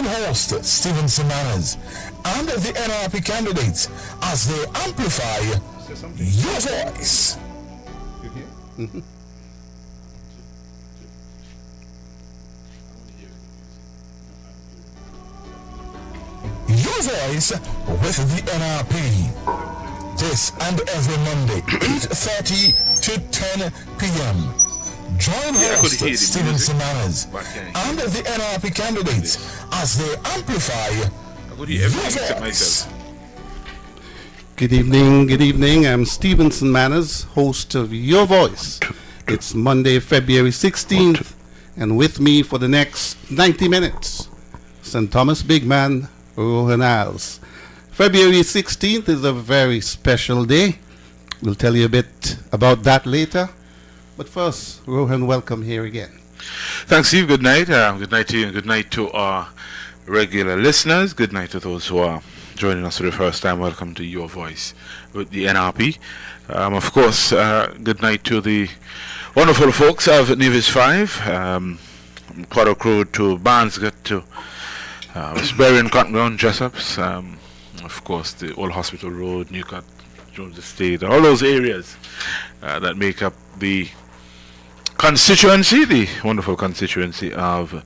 host Stephen Semanas and the NRP candidates as they amplify your voice. You hear? Mm-hmm. Your voice with the NRP. This and every Monday, 8:30 to 10 p.m. Join host Stephen Semanas and the NRP candidates as they amplify your voice. Good evening. I'm Stevenson Manners, host of Your Voice. It's Monday, February 16th, and with me for the next 90 minutes, St. Thomas Bigman, Rohan Isles. February 16th is a very special day. We'll tell you a bit about that later. But first, Rohan, welcome here again. Thanks, Steve. Good night. Good night to you, and good night to our regular listeners. Good night to those who are joining us for the first time. Welcome to Your Voice with the NRP. Of course, good night to the wonderful folks of Nevis 5, Quaddock Road to Barnesgate to Westbury, Cotton Ground, Jessops. Of course, the Old Hospital Road, Newcott, Jones Estate, all those areas that make up the constituency, the wonderful constituency of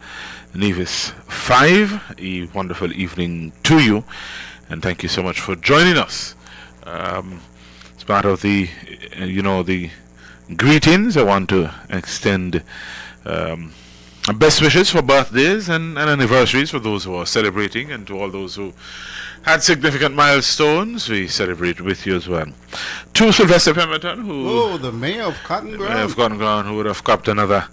Nevis 5. A wonderful evening to you, and thank you so much for joining us. As part of the, the greetings, I want to extend best wishes for birthdays and anniversaries for those who are celebrating, and to all those who had significant milestones. We celebrate with you as well. To Sylvester Pemberton, the mayor of Cotton Ground. Mayor of Cotton Ground, who would have copped another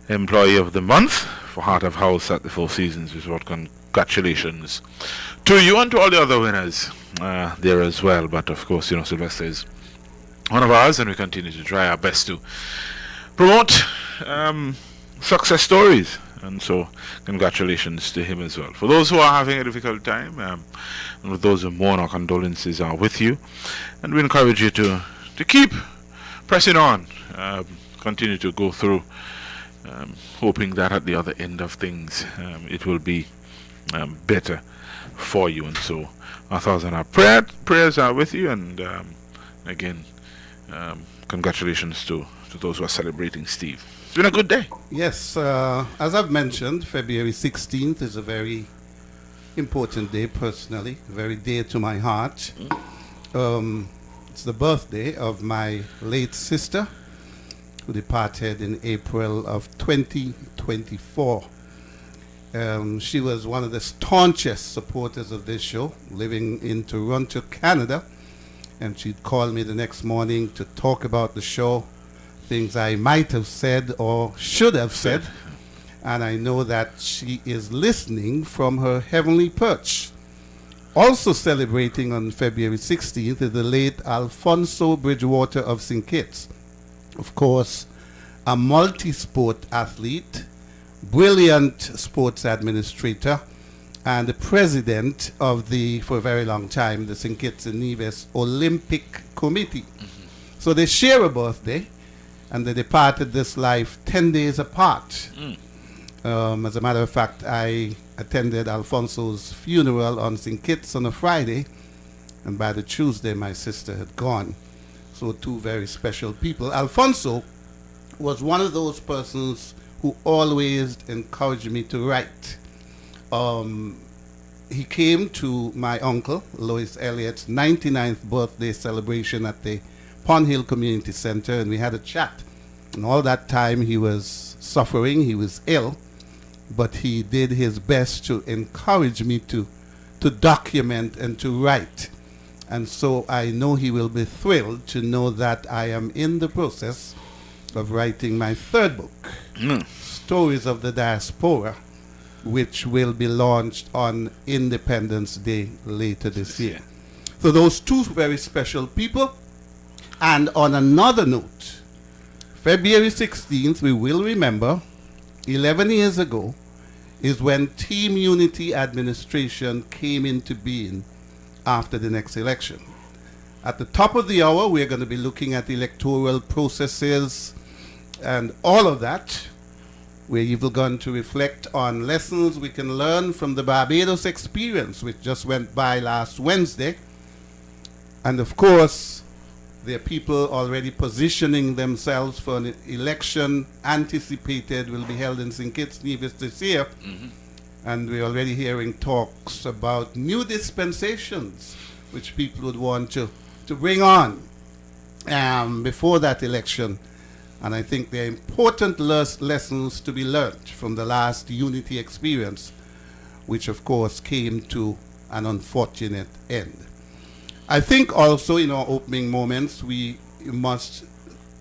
Employee of the Month for Heart of House at the Four Seasons. We want congratulations to you and to all the other winners there as well. But of course, Sylvester is one of ours, and we continue to try our best to promote success stories. And so, congratulations to him as well. For those who are having a difficult time, and with those who mourn, our condolences are with you. And we encourage you to keep pressing on, continue to go through, hoping that at the other end of things, it will be better for you. And so, our thoughts and our prayers are with you. And again, congratulations to those who are celebrating, Steve. It's been a good day. Yes, as I've mentioned, February 16th is a very important day personally, very dear to my heart. It's the birthday of my late sister, who departed in April of 2024. She was one of the staunchest supporters of this show, living in Toronto, Canada, and she'd call me the next morning to talk about the show, things I might have said or should have said, and I know that she is listening from her heavenly perch. Also celebrating on February 16th is the late Alfonso Bridgewater of St. Kitts. Of course, a multi-sport athlete, brilliant sports administrator, and the president of for a very long time, the St. Kitts and Nevis Olympic Committee. So they share a birthday, and they departed this life 10 days apart. As a matter of fact, I attended Alfonso's funeral on St. Kitts on a Friday, and by the Tuesday, my sister had gone. So two very special people. Alfonso was one of those persons who always encouraged me to write. He came to my uncle, Lois Elliott's 99th birthday celebration at the Pond Hill Community Center, and we had a chat. And all that time he was suffering, he was ill, but he did his best to encourage me to document and to write. And so I know he will be thrilled to know that I am in the process of writing my third book, Stories of the Diaspora, which will be launched on Independence Day later this year. So those two very special people. And on another note, February 16th, we will remember, 11 years ago, is when Team Unity administration came into being after the next election. At the top of the hour, we're going to be looking at electoral processes and all of that. where you've going to reflect on lessons we can learn from the Barbados experience, which just went by last Wednesday. And of course, there are people already positioning themselves for an election anticipated will be held in St. Kitts Nevis this year. And we're already hearing talks about new dispensations, which people would want to bring on before that election. And I think there are important lessons to be learned from the last unity experience, which of course came to an unfortunate end. I think also in our opening moments, we must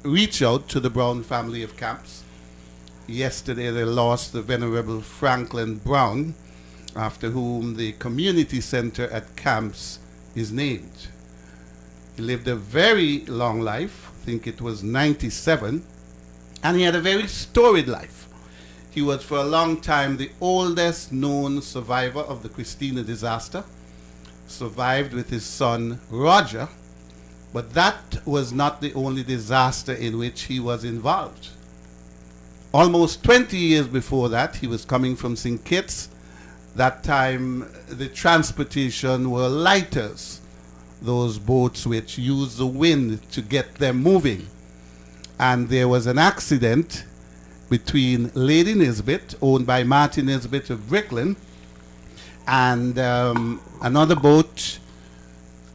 reach out to the Brown family of Camps. Yesterday they lost the Venerable Franklin Brown, after whom the community center at Camps is named. He lived a very long life, I think it was 97, and he had a very storied life. He was for a long time the oldest known survivor of the Christina disaster, survived with his son Roger, but that was not the only disaster in which he was involved. Almost 20 years before that, he was coming from St. Kitts. That time, the transportation were lighters, those boats which use the wind to get them moving. And there was an accident between Lady Nisbet, owned by Martin Nisbet of Bricklin, and another boat,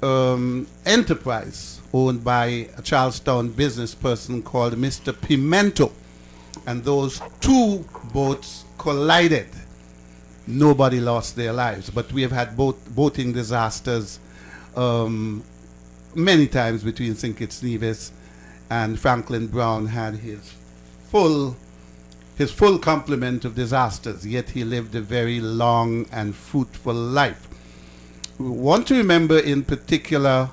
Enterprise, owned by a Charlestown business person called Mr. Pimento. And those two boats collided. Nobody lost their lives, but we have had boating disasters many times between St. Kitts Nevis, and Franklin Brown had his full complement of disasters, yet he lived a very long and fruitful life. We want to remember in particular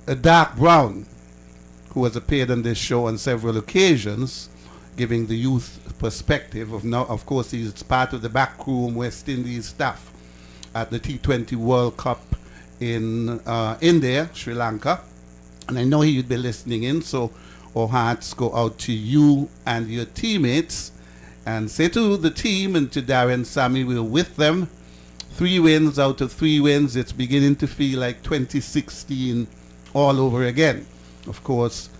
a Dark Brown, who has appeared on this show on several occasions, giving the youth perspective of now. Of course, he's part of the backroom West Indies staff at the T20 World Cup in India, Sri Lanka. And I know he'd be listening in, so our hearts go out to you and your teammates. And say to the team and to Darren Sammy, we're with them. 3 wins out of 3 wins. It's beginning to feel like 2016 all over again. Of course,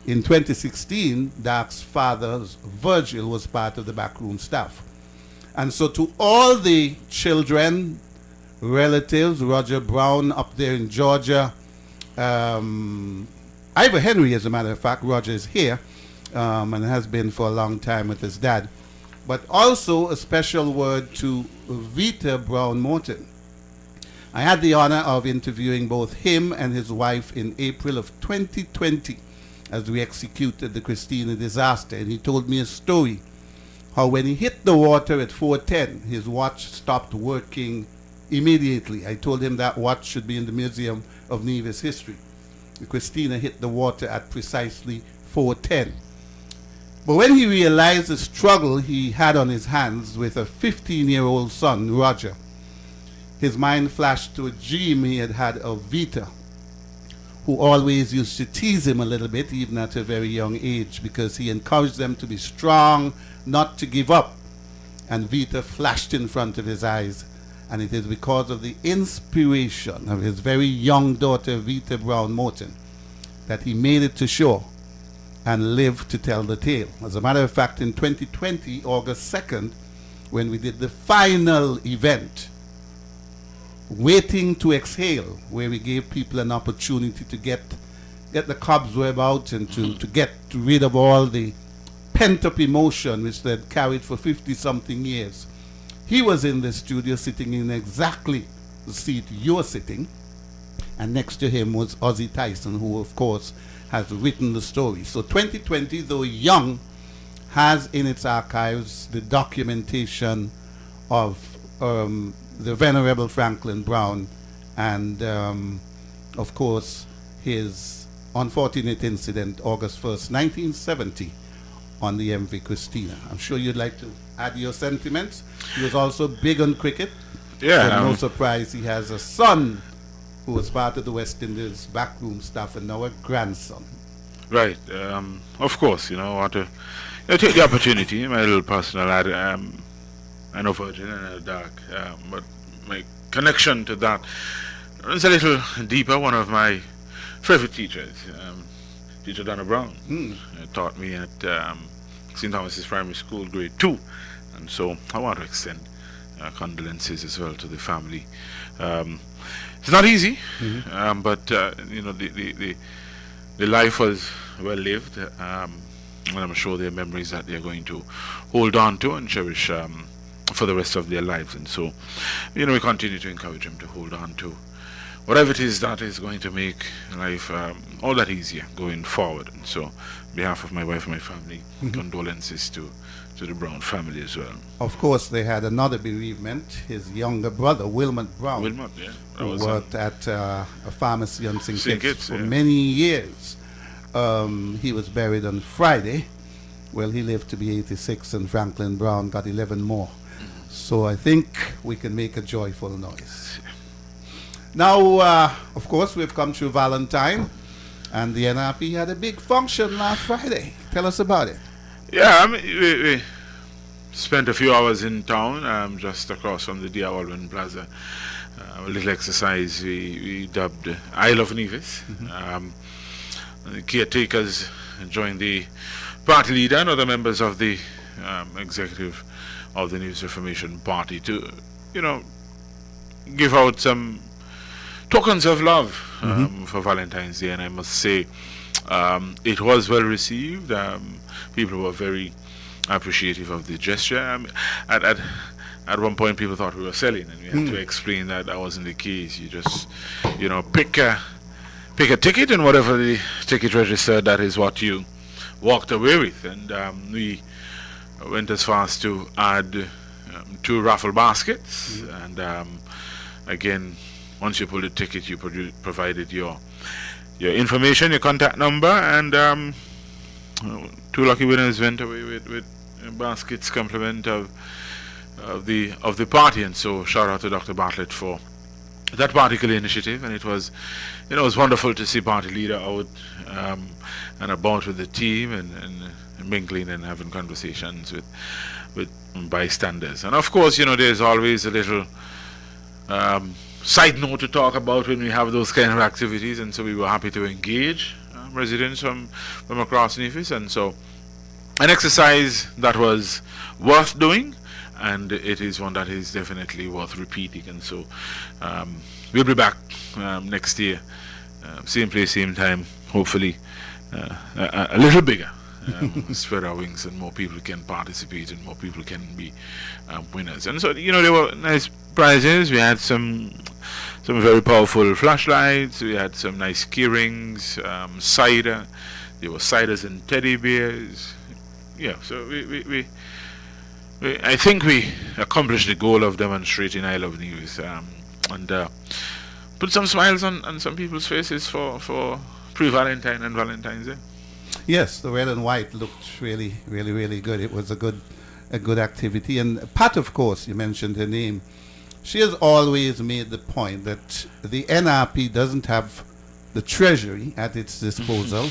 in 2016, Dark's father, Virgil, was part of the backroom staff. And so to all the children, relatives, Roger Brown up there in Georgia, Ivor Henry, as a matter of fact, Roger is here, and has been for a long time with his dad. But also a special word to Vita Brown Morton. I had the honor of interviewing both him and his wife in April of 2020 as we executed the Christina disaster. And he told me a story, how when he hit the water at 4:10, his watch stopped working immediately. I told him that watch should be in the Museum of Nevis History. Christina hit the water at precisely 4:10. But when he realized the struggle he had on his hands with a 15-year-old son, Roger, his mind flashed to a dream he had had of Vita, who always used to tease him a little bit, even at a very young age, because he encouraged them to be strong, not to give up. And Vita flashed in front of his eyes. And it is because of the inspiration of his very young daughter, Vita Brown Morton, that he made it to shore and lived to tell the tale. As a matter of fact, in 2020, August 2nd, when we did the final event, Waiting to Exhale, where we gave people an opportunity to get the cobweb out and to get rid of all the pent-up emotion which they had carried for 50-something years. He was in the studio sitting in exactly the seat you're sitting, and next to him was Ozzie Tyson, who of course has written the story. So 2020, though young, has in its archives the documentation of the Venerable Franklin Brown and of course his unfortunate incident August 1st, 1970 on the MV Christina. I'm sure you'd like to add your sentiments. He was also big on cricket. Yeah. So no surprise he has a son who was part of the West Indies backroom staff and now a grandson. Right. Of course, I want to I take the opportunity, my little personal I know Virgin and Dark, but my connection to that is a little deeper. One of my favorite teachers, Teacher Donna Brown, taught me at St. Thomas's Primary School, grade 2. And so I want to extend condolences as well to the family. It's not easy, but the life was well lived, and I'm sure there are memories that they're going to hold on to and cherish for the rest of their lives. And so, we continue to encourage them to hold on to whatever it is that is going to make life all that easier going forward. And so, on behalf of my wife and my family, condolences to the Brown family as well. Of course, they had another bereavement. His younger brother, Wilmot Brown, who worked at a pharmacy on St. Kitts for many years. He was buried on Friday. Well, he lived to be 86, and Franklin Brown got 11 more. So I think we can make a joyful noise. Now, of course, we've come through Valentine, and the NRP had a big function last Friday. Tell us about it. Yeah, we spent a few hours in town, just across from the D.R. Alwyn Plaza. A little exercise we dubbed Isle of Nevis. The caretakers joined the party leader and other members of the executive of the News Reformation Party to, give out some tokens of love for Valentine's Day. And I must say, it was well received. People were very appreciative of the gesture. At one point, people thought we were selling, and we had to explain that wasn't the case. You just, pick a ticket, and whatever the ticket registered, that is what you walked away with. And we went as far as to add 2 raffle baskets. And again, once you pulled the ticket, you provided your information, your contact number, and 2 lucky winners went away with baskets compliment of the party. And so shout out to Dr. Bartlett for that particular initiative. And it was wonderful to see party leader out and about with the team and mingling and having conversations with bystanders. And of course, there's always a little side note to talk about when we have those kind of activities, and so we were happy to engage residents from across Nevis. And so an exercise that was worth doing, and it is one that is definitely worth repeating. And so we'll be back next year, same place, same time, hopefully a little bigger. Spread our wings, and more people can participate, and more people can be winners. And so, there were nice prizes. We had some very powerful flashlights. We had some nice key rings, cider. There were ciders and teddy bears. Yeah, so I think we accomplished the goal of demonstrating I Love News, and put some smiles on some people's faces for pre-Valentine and Valentine's Day. Yes, the red and white looked really, really, really good. It was a good activity. And Pat, of course, you mentioned her name. She has always made the point that the NRP doesn't have the treasury at its disposal.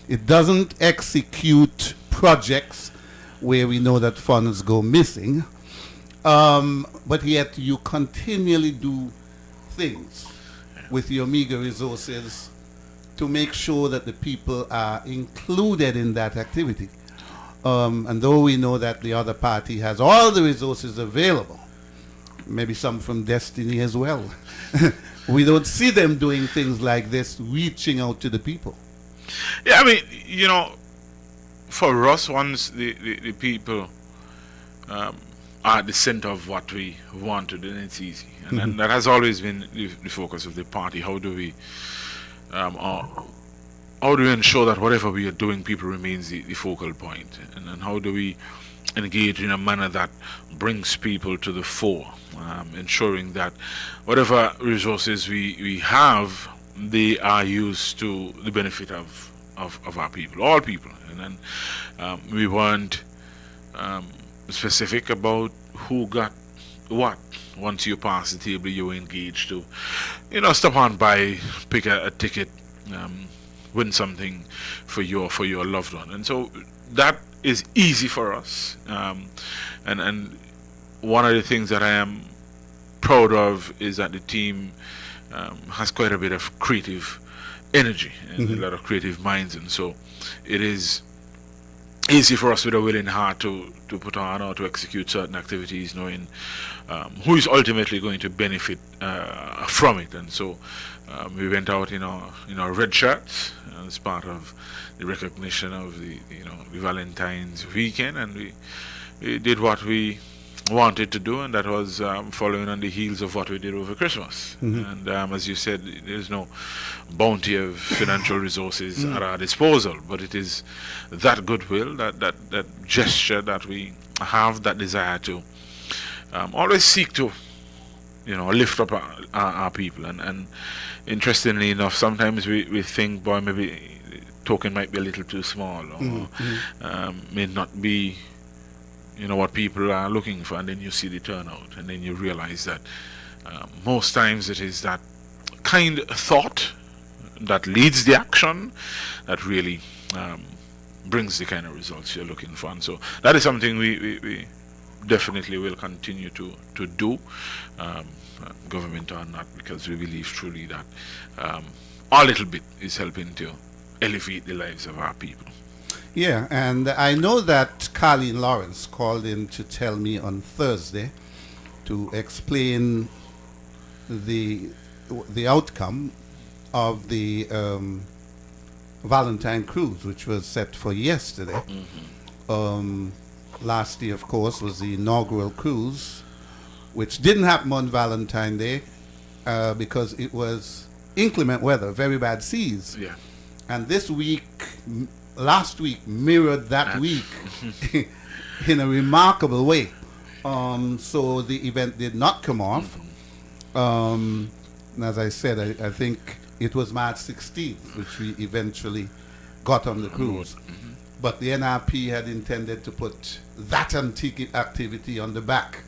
It doesn't execute projects where we know that funds go missing. But yet you continually do things with your meager resources to make sure that the people are included in that activity. And though we know that the other party has all the resources available, maybe some from Destiny as well, we don't see them doing things like this, reaching out to the people. Yeah, I mean, for us, once the people are at the center of what we want to do, then it's easy. And that has always been the focus of the party. How do we ensure that whatever we are doing, people remains the focal point? And how do we engage in a manner that brings people to the fore, ensuring that whatever resources we have, they are used to the benefit of our people, all people. And then we weren't specific about who got what. Once you pass the table, you're engaged to, stop on by, pick a ticket, win something for your loved one. And so that is easy for us. And one of the things that I am proud of is that the team has quite a bit of creative energy and a lot of creative minds, and so it is easy for us with a willing heart to put on or to execute certain activities, knowing who is ultimately going to benefit from it. And so we went out in our red shirts as part of the recognition of the Valentine's weekend, and we did what we wanted to do, and that was following on the heels of what we did over Christmas. And as you said, there's no bounty of financial resources at our disposal, but it is that goodwill, that gesture that we have, that desire to always seek to lift up our people. And interestingly enough, sometimes we think, boy, maybe token might be a little too small, or may not be what people are looking for, and then you see the turnout, and then you realize that most times it is that kind thought that leads the action that really brings the kind of results you're looking for. And so that is something we definitely will continue to do, government or not, because we believe truly that our little bit is helping to elevate the lives of our people. Yeah, and I know that Carleen Lawrence called in to tell me on Thursday to explain the outcome of the Valentine cruise, which was set for yesterday. Last year, of course, was the inaugural cruise, which didn't happen on Valentine Day because it was inclement weather, very bad seas. Yeah. And this week, last week, mirrored that week in a remarkable way. So the event did not come off. And as I said, I think it was March 16th, which we eventually got on the cruise. But the NRP had intended to put that activity on the back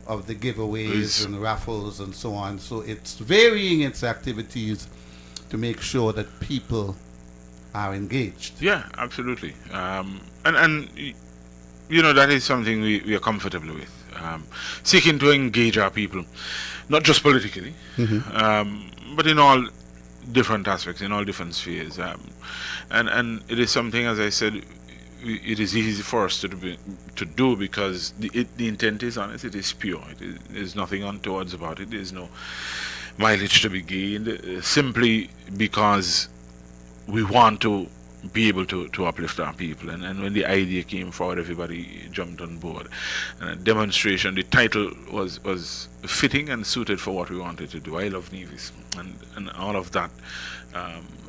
of the giveaways and raffles and so on. So it's varying its activities to make sure that people are engaged. Yeah, absolutely. And that is something we are comfortable with. Seeking to engage our people, not just politically, but in all different aspects, in all different spheres. And it is something, as I said, it is easy for us to do because the intent is honest, it is pure. There's nothing untowards about it. There's no mileage to be gained, simply because we want to be able to uplift our people. And when the idea came forward, everybody jumped on board. And a demonstration, the title was fitting and suited for what we wanted to do. I love Nevis, and all of that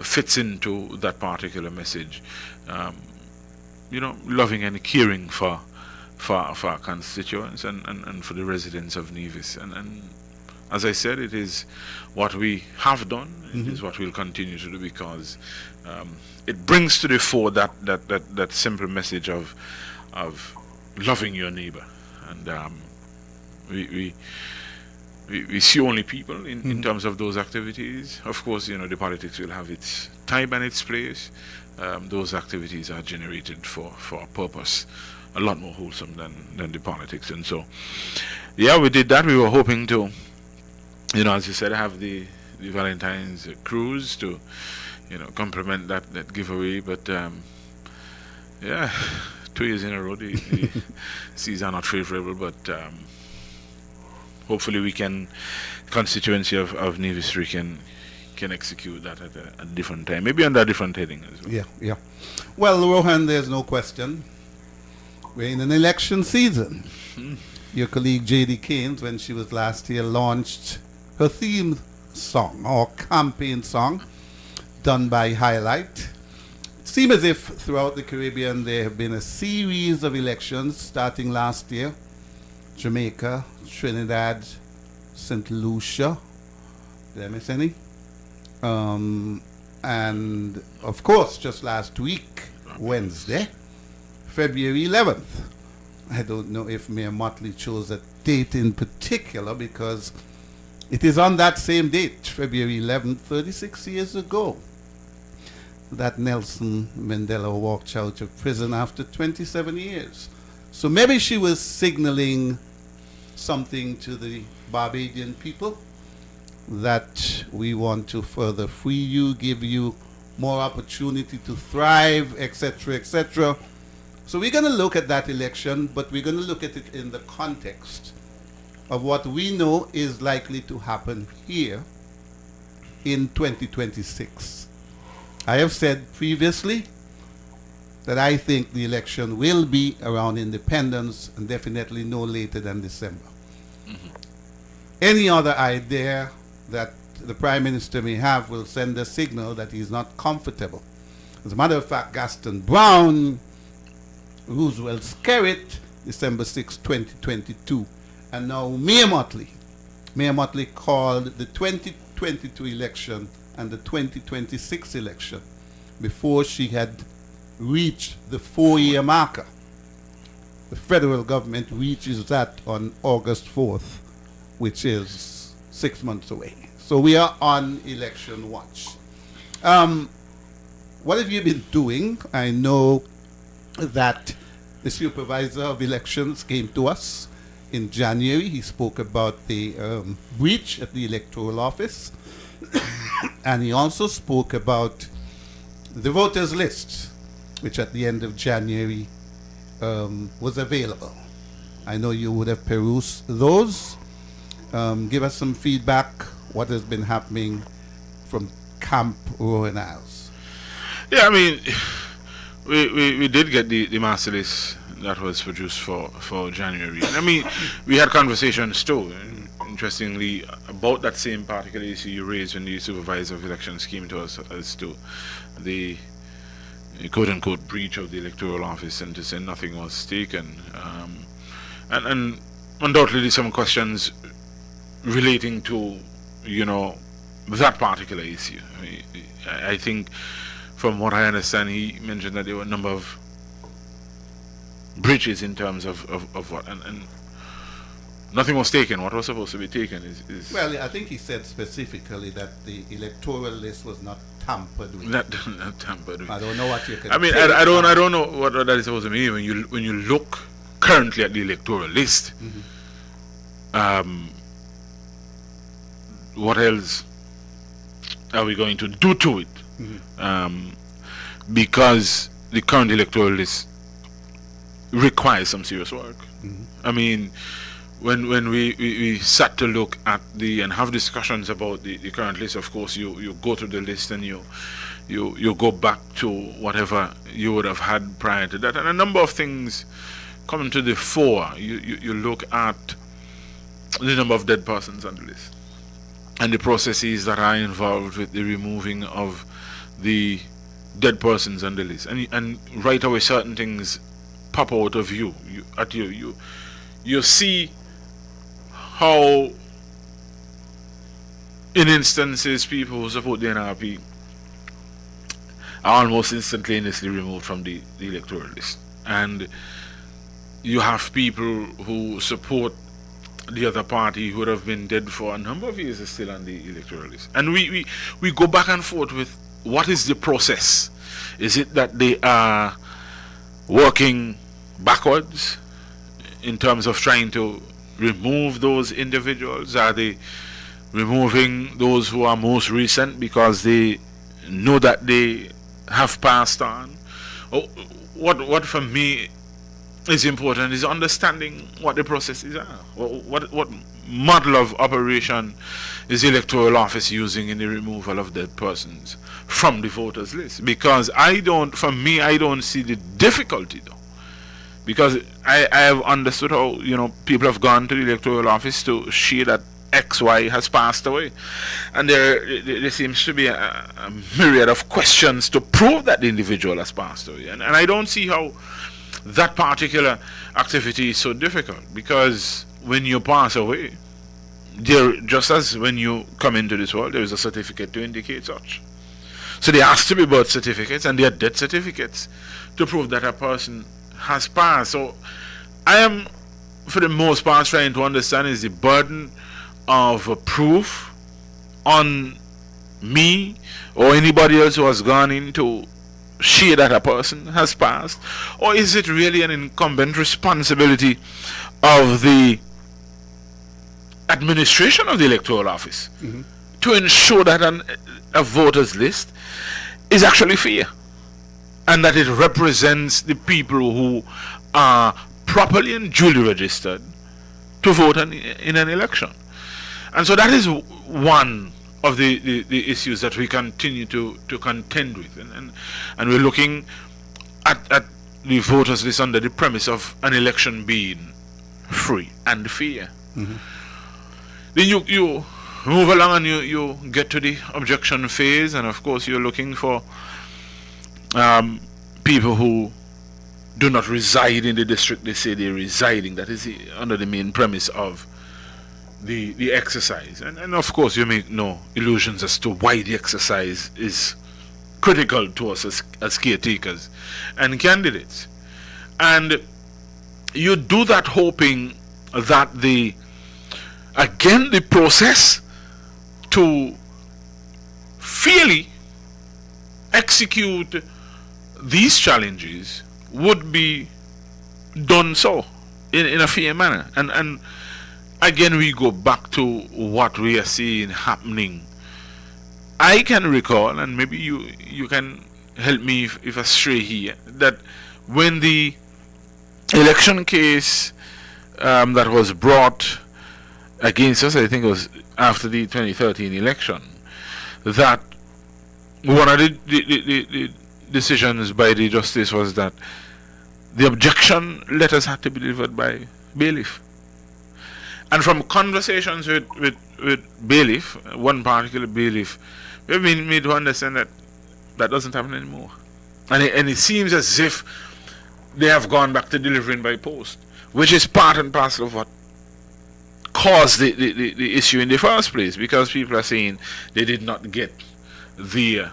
fits into that particular message. Loving and caring for our constituents and for the residents of Nevis. And as I said, it is what we have done. It is what we'll continue to do, because it brings to the fore that simple message of loving your neighbor. And we see only people in terms of those activities. Of course, the politics will have its time and its place. Those activities are generated for a purpose a lot more wholesome than the politics. And so, yeah, we did that. We were hoping to, as you said, have the Valentine's cruise to, complement that giveaway. But, 2 years in a row, the seas are not favorable. But hopefully constituency of Nevis can execute that at a different time, maybe under a different heading as well. Yeah. Well, Rohan, there's no question. We're in an election season. Your colleague J.D. Keynes, when she was last here, launched her theme song or campaign song done by Highlight. It seems as if throughout the Caribbean there have been a series of elections starting last year. Jamaica, Trinidad, St. Lucia. Did I miss any? And of course, just last week, Wednesday, February 11th. I don't know if Mayor Motley chose a date in particular, because it is on that same date, February 11th, 36 years ago, that Nelson Mandela walked out of prison after 27 years. So maybe she was signaling something to the Barbadian people that we want to further free you, give you more opportunity to thrive, etc., etc. So we're going to look at that election, but we're going to look at it in the context of what we know is likely to happen here in 2026. I have said previously that I think the election will be around independence and definitely no later than December. Any other idea that the Prime Minister may have will send a signal that he's not comfortable. As a matter of fact, Gaston Brown, Roosevelt's carrot, December 6, 2022. And now Mayor Motley called the 2022 election and the 2026 election before she had reached the 4-year marker. The federal government reaches that on August 4th, which is 6 months away. So we are on election watch. What have you been doing? I know that the supervisor of elections came to us in January. He spoke about the breach at the Electoral office. And he also spoke about the voters list, which at the end of January was available. I know you would have perused those. Give us some feedback, what has been happening from Camp Rowan Isles. Yeah, I mean, we did get the master list that was produced for January. And I mean, we had conversations too, interestingly, about that same particular issue you raised when the supervisor of elections came to us as to the quote-unquote breach of the Electoral office, and to say nothing was taken. And undoubtedly some questions relating to, that particular issue. I mean, I think from what I understand, he mentioned that there were a number of breaches in terms of what, and nothing was taken. What was supposed to be taken is Well, I think he said specifically that the electoral list was not tampered with. not tampered with. I don't know what you can. I mean, I don't know what that is supposed to mean. When you look currently at the electoral list, what else are we going to do to it? Because the current electoral list requires some serious work. I mean, when we sat to look at and have discussions about the current list, of course you go to the list and you go back to whatever you would have had prior to that, and a number of things come to the fore. You look at the number of dead persons on the list and the processes that are involved with the removing of the dead persons on the list, and right away certain things pop out of you see how in instances people who support the NRP are almost instantaneously removed from the electoral list, and you have people who support the other party who would have been dead for a number of years is still on the electoral list. And we go back and forth with what is the process. Is it that they are working backwards in terms of trying to remove those individuals? Are they removing those who are most recent because they know that they have passed on? What for me is important is understanding what the processes are. What model of operation is the Electoral Office using in the removal of dead persons from the voters list? Because I don't see the difficulty though. Because I have understood how people have gone to the Electoral Office to share that XY has passed away, and there seems to be a myriad of questions to prove that the individual has passed away, and I don't see how that particular activity is so difficult, because when you pass away, there, just as when you come into this world, there is a certificate to indicate such. So there has to be birth certificates and there are death certificates to prove that a person has passed. So I am, for the most part, trying to understand is the burden of proof on me or anybody else who has gone in to shade that a person has passed? Or is it really an incumbent responsibility of the administration of the electoral office to ensure that a voters list is actually fair and that it represents the people who are properly and duly registered to vote in an election? And so that is one of the issues that we continue to contend with, and we're looking at the voters list under the premise of an election being free and fair. Then you move along and you get to the objection phase, and of course you're looking for people who do not reside in the district they say they're residing. That is under the main premise of the exercise. And of course you make no illusions as to why the exercise is critical to us as caretakers and candidates. And you do that hoping that the process to fairly execute these challenges would be done so in a fair manner. And again, we go back to what we are seeing happening. I can recall, and maybe you can help me if I stray here, that when the election case that was brought against us, I think it was after the 2013 election, that one of the decisions by the justice was that the objection letters had to be delivered by bailiff. And from conversations with bailiff, one particular bailiff, we've been made to understand that that doesn't happen anymore. And it seems as if they have gone back to delivering by post, which is part and parcel of what caused the issue in the first place, because people are saying they did not get they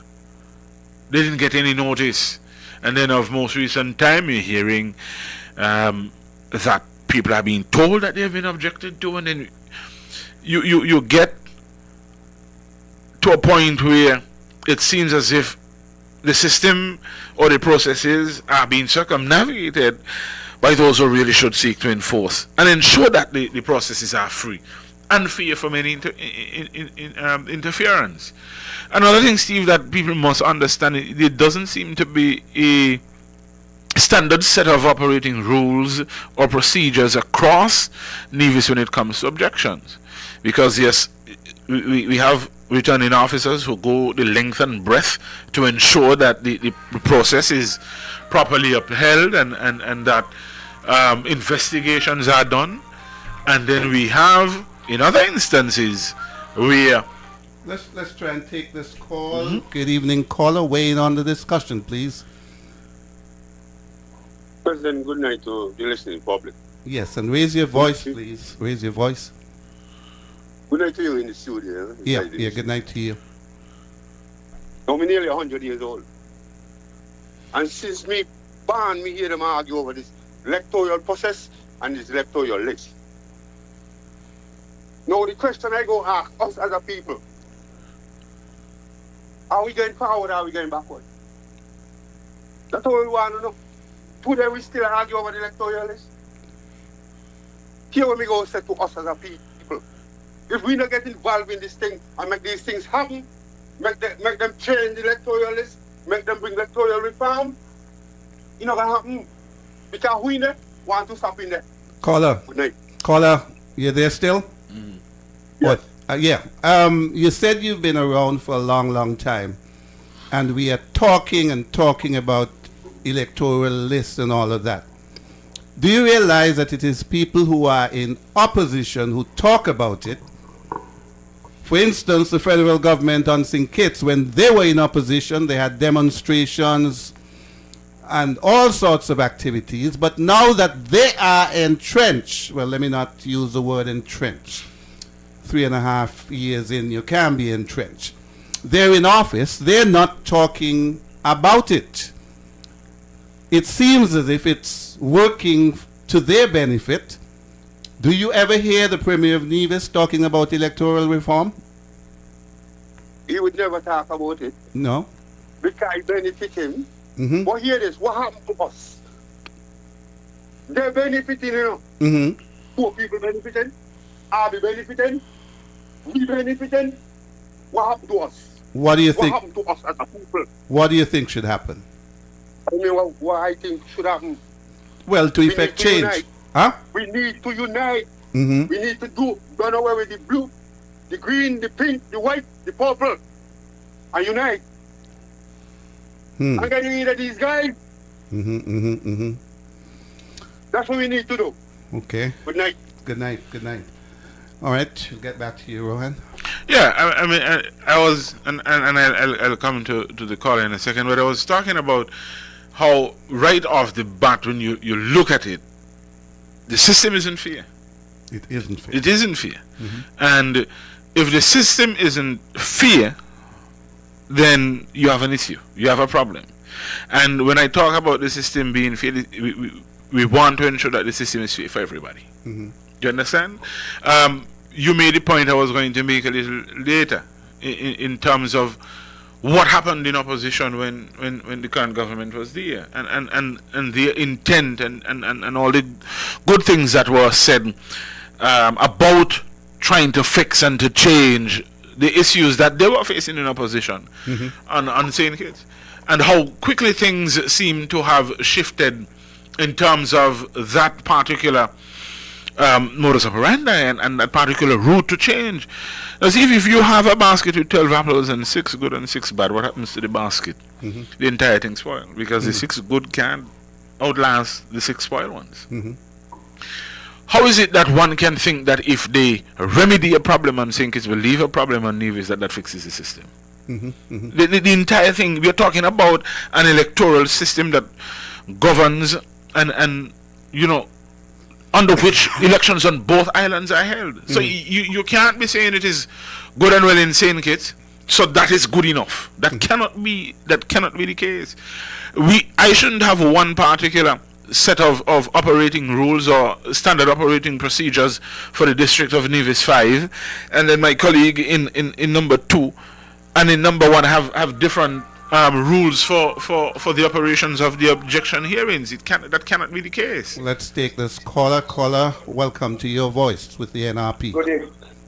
didn't get any notice. And then of most recent time you're hearing that people are being told that they have been objected to, and then you get to a point where it seems as if the system or the processes are being circumnavigated by those who really should seek to enforce and ensure that the processes are free and fair from any interference. Another thing, Steve, that people must understand, it doesn't seem to be a standard set of operating rules or procedures across Nevis when it comes to objections. Because yes, we have returning officers who go the length and breadth to ensure that the process is properly upheld and that investigations are done. And then we have, in other instances, where Let's try and take this call. Good evening, caller. Weigh in on the discussion, please. President, good night to the listening public. Yes, and raise your voice, please. Raise your voice. Good night to you in the studio. Yeah, good night to you. I'm nearly 100 years old. And since me born, me hear them argue over this electoral process and this electoral list. Now the question I go ask us as a people, are we going forward or are we going backward? That's all we want to know. Today we still argue over the electoral list. Here we go say to us as a people, if we don't get involved in this thing and make these things happen, make them change the electoral list, make them bring electoral reform, it's not going to happen. Because we want to stop in there. Caller. Good night. Caller, you there still? Yes. Yeah. You said you've been around for a long, long time, and we are talking about electoral lists and all of that. Do you realize that it is people who are in opposition who talk about it? For instance, the federal government on St. Kitts, when they were in opposition, they had demonstrations and all sorts of activities. But now that they are entrenched, well, let me not use the word entrenched. 3.5 years in, you can be entrenched. They're in office, they're not talking about it. It seems as if it's working to their benefit. Do you ever hear the Premier of Nevis talking about electoral reform? he would never talk about it No. because it benefit him. Mm-hmm. But hear this, what happened to us? They're benefiting, you know. Mm-hmm. Poor people benefiting, are we benefiting? We benefiting? What happened to us? What do you What think? happened to us as a people? What do you think should happen? I mean, what I think should happen. Well, to We effect need to change. unite. Huh? We need to unite. Mm-hmm. We need to run away with the blue, the green, the pink, the white, the purple, and unite. Hmm. I'm getting rid of these guys. Mm-hmm. Mm-hmm. Mm-hmm. That's what we need to do. Okay. Good night. Good night. Good night. All right. We'll get back to you, Rohan. Yeah, I mean, I was, and I'll come to the call in a second, but I was talking about how right off the bat, when you look at it, the system isn't fair. It isn't fair. It isn't fair. And if the system isn't fair, then you have an issue. You have a problem. And when I talk about the system being fair, we want to ensure that the system is fair for everybody. Mm-hmm. Do you understand? You made the point I was going to make a little later in terms of what happened in opposition when the current government was there, and their intent and all the good things that were said about trying to fix and to change the issues that they were facing in opposition on St. Kitts, and how quickly things seem to have shifted in terms of that particular modus operandi and that particular route to change. As if you have a basket with 12 apples and 6 good and 6 bad, what happens to the basket? The entire thing spoils, because the 6 good can't outlast the 6 spoiled ones. How is it that one can think that if they remedy a problem on St. Kitts, will leave a problem on Nevis, that fixes the system? The entire thing, we are talking about an electoral system that governs and you know, under which elections on both islands are held. So you can't be saying it is good and well in St. Kitts, so that is good enough. That cannot be the case. I shouldn't have one particular set of operating rules or standard operating procedures for the district of Nevis 5, and then my colleague in number 2 and in number 1 have different rules for the operations of the objection hearings. That cannot be the case. Let's take this caller. Caller, welcome to Your Voice with the NRP.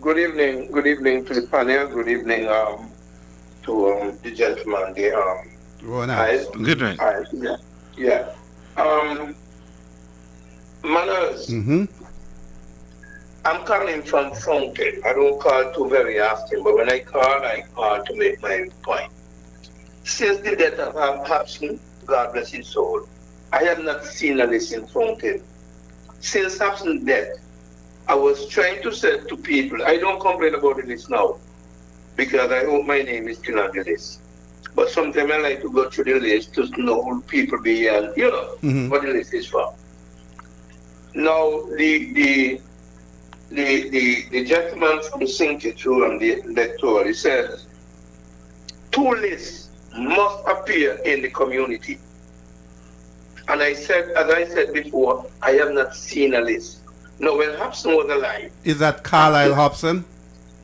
Good evening to the panel. Good evening to the gentleman there. Rohan. Good night. Yeah. Manners. I'm calling from Fountain. I don't call too very often, but when I call to make my point. Since the death of Hobson, God bless his soul, I have not seen a list in Fountain. Since Hobson's death, I was trying to say to people, I don't complain about the list now, because I hope my name is still on the list. But sometimes I like to go through the list to know who people be and what the list is for. Now the gentleman from St. Kitts and the Electoral, he says 2 lists must appear in the community. And as I said before, I have not seen a list. Now, when Hobson was alive. Is that Carlisle Hobson?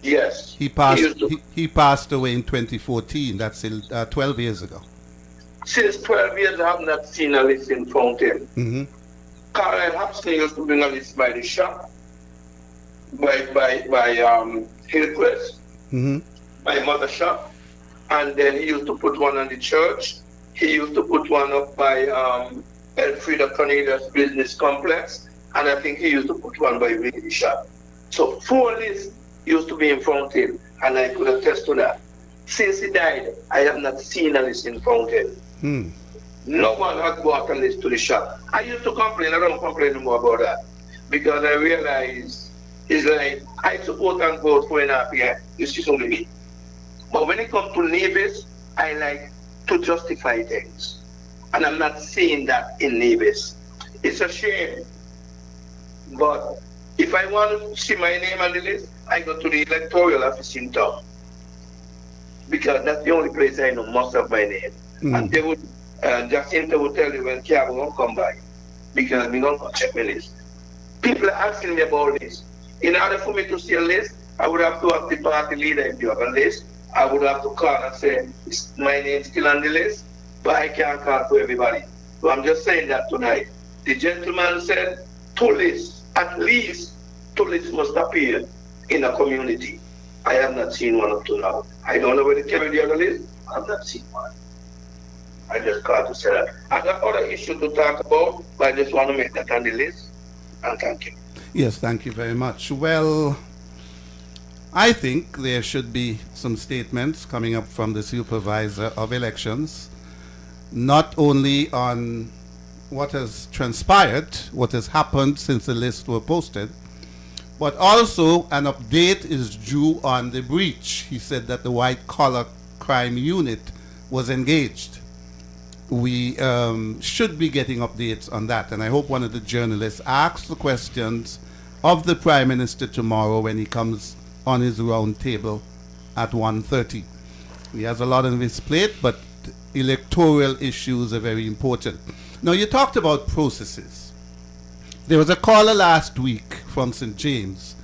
Yes. He passed away in 2014. That's 12 years ago. Since 12 years, I have not seen a list in Fountain. Carlisle Hobson used to bring a list by the shop, by Hillcrest, by Mother Shop. And then he used to put one on the church. He used to put one up by Elfrida Cornelius Business Complex. And I think he used to put one by Vicky Shop. So 4 lists used to be in Fountain, and I could attest to that. Since he died, I have not seen a list in Fountain. No one has brought a list to the shop. I used to complain. I don't complain anymore about that, because I realize it's like I support and vote for NRP. This is only me. But when it comes to Nevis, I like to justify things. And I'm not seeing that in Nevis. It's a shame. But if I want to see my name on the list, I go to the electoral office in town. Because that's the only place I know most of my name. And they would, Jacinta would tell you when Kiara won't come by. Because we don't check my list. People are asking me about this. In order for me to see a list, I would have to ask the party leader if you have a list. I would have to call and say, my name's still on the list, but I can't call for everybody. So I'm just saying that tonight. The gentleman said 2 lists, at least 2 lists must appear in a community. I have not seen one up to now. I don't know where they carry the other list. I have not seen one. I just called to say that. I got other issues to talk about, but I just want to make that on the list. And thank you. Yes, thank you very much. Well, I think there should be some statements coming up from the supervisor of elections, not only on what has transpired, what has happened since the lists were posted, but also an update is due on the breach. He said that the white collar crime unit was engaged. We should be getting updates on that, and I hope one of the journalists asks the questions of the Prime Minister tomorrow when he comes on his round table at 1:30. He has a lot on his plate, but electoral issues are very important. Now, you talked about processes. There was a caller last week from St. James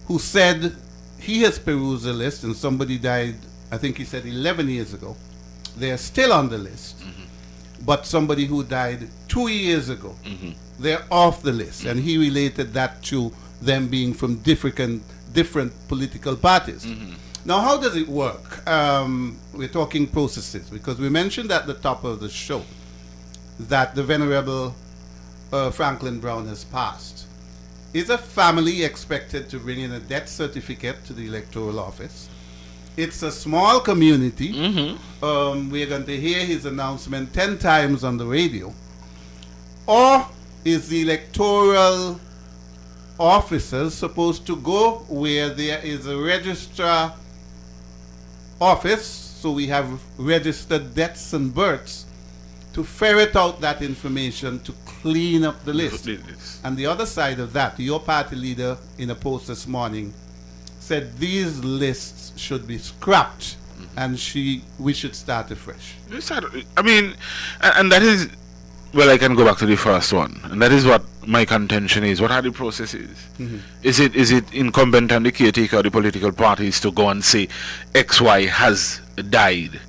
who said he has perused the list and somebody died, I think he said 11 years ago. They're still on the list, but somebody who died 2 years ago, they're off the list. And he related that to them being from different political parties. Now, how does it work? We're talking processes because we mentioned at the top of the show that the Venerable Franklin Brown has passed. Is a family expected to bring in a death certificate to the electoral office? It's a small community. We're going to hear his announcement 10 times on the radio. Or is the electoral officers supposed to go where there is a registrar office, so we have registered deaths and births, to ferret out that information to clean up the list? And the other side of that, your party leader in a post this morning said these lists should be scrapped and we should start afresh. I mean, and that is, well, I can go back to the first one, and that is what my contention is. What are the processes? Is it incumbent on the caretaker or the political parties to go and say XY has died?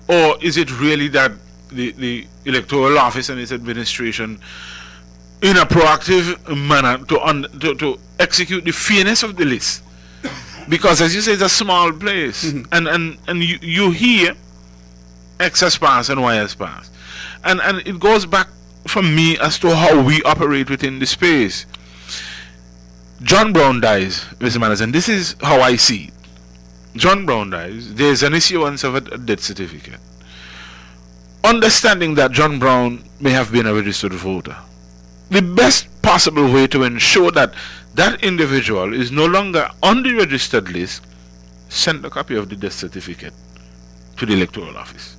Or is it really that the electoral office and its administration, in a proactive manner, to execute the fairness of the list? Because, as you say, it's a small place, and you hear X has passed and Y has passed, and it goes back for me as to how we operate within the space. John Brown dies, Mr. Manners, and this is how I see it. John Brown dies. There's an issuance of a death certificate. Understanding that John Brown may have been a registered voter, the best possible way to ensure that that individual is no longer on the registered list, send a copy of the death certificate to the electoral office.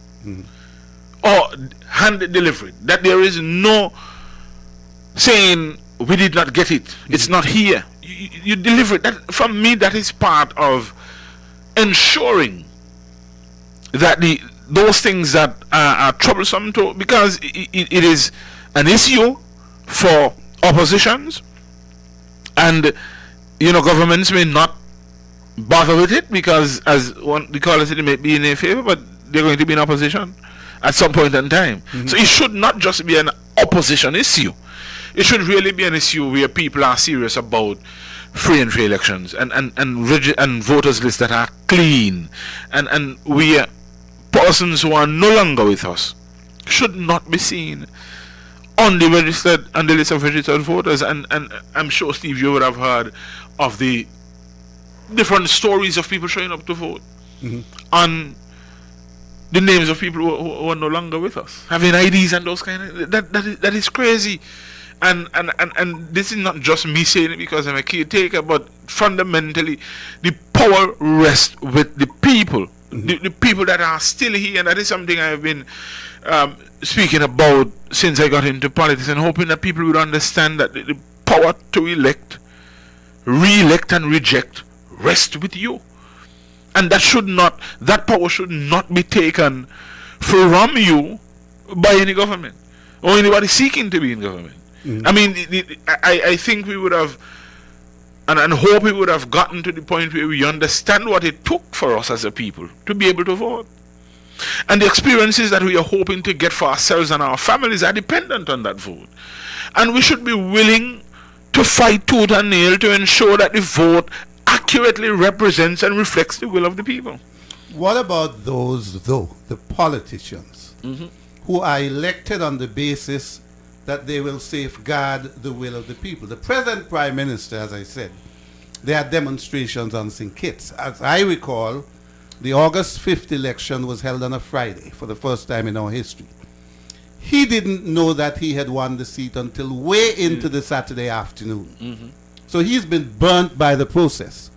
Or hand it delivered. That there is no saying we did not get it, it's not here. You deliver it. That, from me, that is part of ensuring that those things that are troublesome to, because it is an issue for oppositions, and governments may not bother with it because, as the caller said, they may be in their favor, but they're going to be in opposition at some point in time. So it should not just be an opposition issue. It should really be an issue where people are serious about free and fair elections and voters lists that are clean, and where persons who are no longer with us should not be seen on the list of registered voters. And I'm sure, Steve, you would have heard of the different stories of people showing up to vote on the names of people who are no longer with us, having IDs and those kind of that is crazy. And this is not just me saying it because I'm a caretaker, but fundamentally the power rests with the people, the people that are still here, and that is something I've been speaking about since I got into politics, and hoping that people would understand that the power to elect, re-elect and reject rests with you. And that power should not be taken from you by any government or anybody seeking to be in government. I mean, I think we would have and hope we would have gotten to the point where we understand what it took for us as a people to be able to vote. And the experiences that we are hoping to get for ourselves and our families are dependent on that vote. And we should be willing to fight tooth and nail to ensure that the vote accurately represents and reflects the will of the people. What about those, though, the politicians, who are elected on the basis that they will safeguard the will of the people? The present Prime Minister, as I said, there are demonstrations on St. Kitts. As I recall, the August 5th election was held on a Friday for the first time in our history. He didn't know that he had won the seat until way into the Saturday afternoon. So he's been burnt by the process.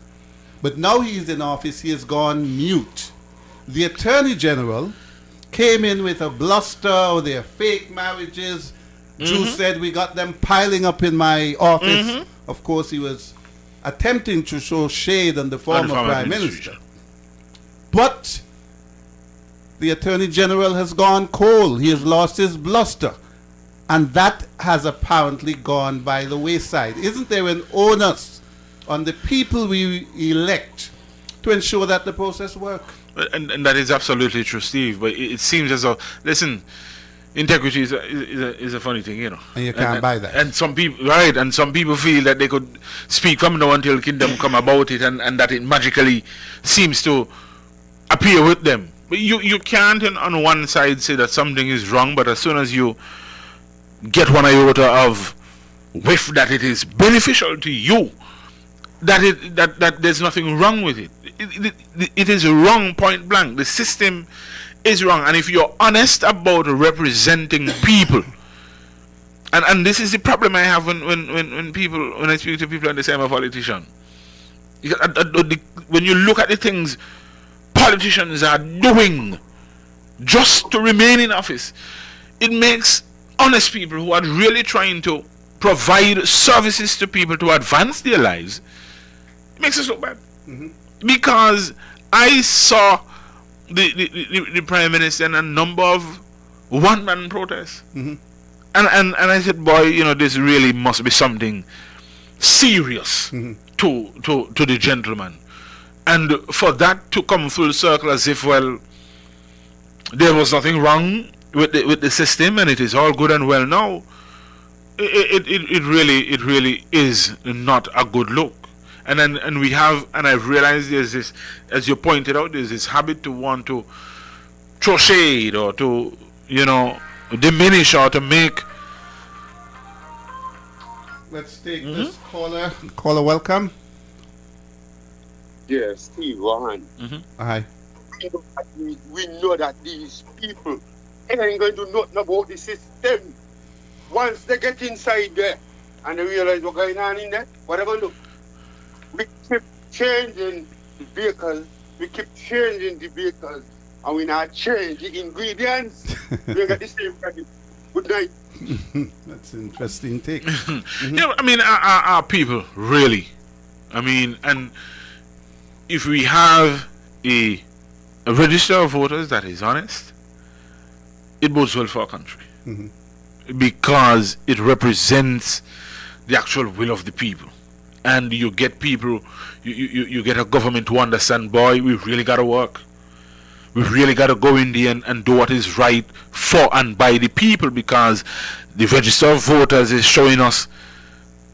But now he's in office, he has gone mute. The Attorney General came in with a bluster, their fake marriages. Drew said, we got them piling up in my office. Of course, he was attempting to show shade on the former Prime Minister. But the Attorney General has gone cold. He has lost his bluster. And that has apparently gone by the wayside. Isn't there an onus on the people we elect to ensure that the process works? And that is absolutely true, Steve. But it seems as though, listen, integrity is a funny thing, you know. And you can't buy that. And some people, right, and some people feel that they could speak from now until kingdom come about it, and that it magically seems to appear with them. But you can't on one side say that something is wrong, but as soon as you get one iota of whiff that it is beneficial to you, that there's nothing wrong with it. It is wrong, point blank. The system is wrong. And if you're honest about representing people, and this is the problem I have when I speak to people and they say I'm a politician. When you look at the things politicians are doing just to remain in office, it makes honest people who are really trying to provide services to people to advance their lives, it makes us look bad. Because I saw the Prime Minister in a number of one-man protests. And I said, boy, you know, this really must be something serious to the gentleman. And for that to come full circle as if, well, there was nothing wrong with the system and it is all good and well now, it really is not a good look. And we have, and I've realized there's this, as you pointed out, there's this habit to want to throw shade or to, you know, diminish or to make. Let's take this caller. Caller, welcome. Yes, Steve, Rohan. Hi. We know that these people ain't going to know nothing about the system. Once they get inside there and they realize what's going on in there, whatever look. We keep changing the vehicles, and we not change the ingredients. We get the same package. Good night. That's an interesting take. Yeah, I mean, our people, really. I mean, and if we have a register of voters that is honest, it bodes well for our country. Because it represents the actual will of the people. And you get people, you get a government to understand, boy, we really got to work. We really got to go in there and do what is right for and by the people, because the register of voters is showing us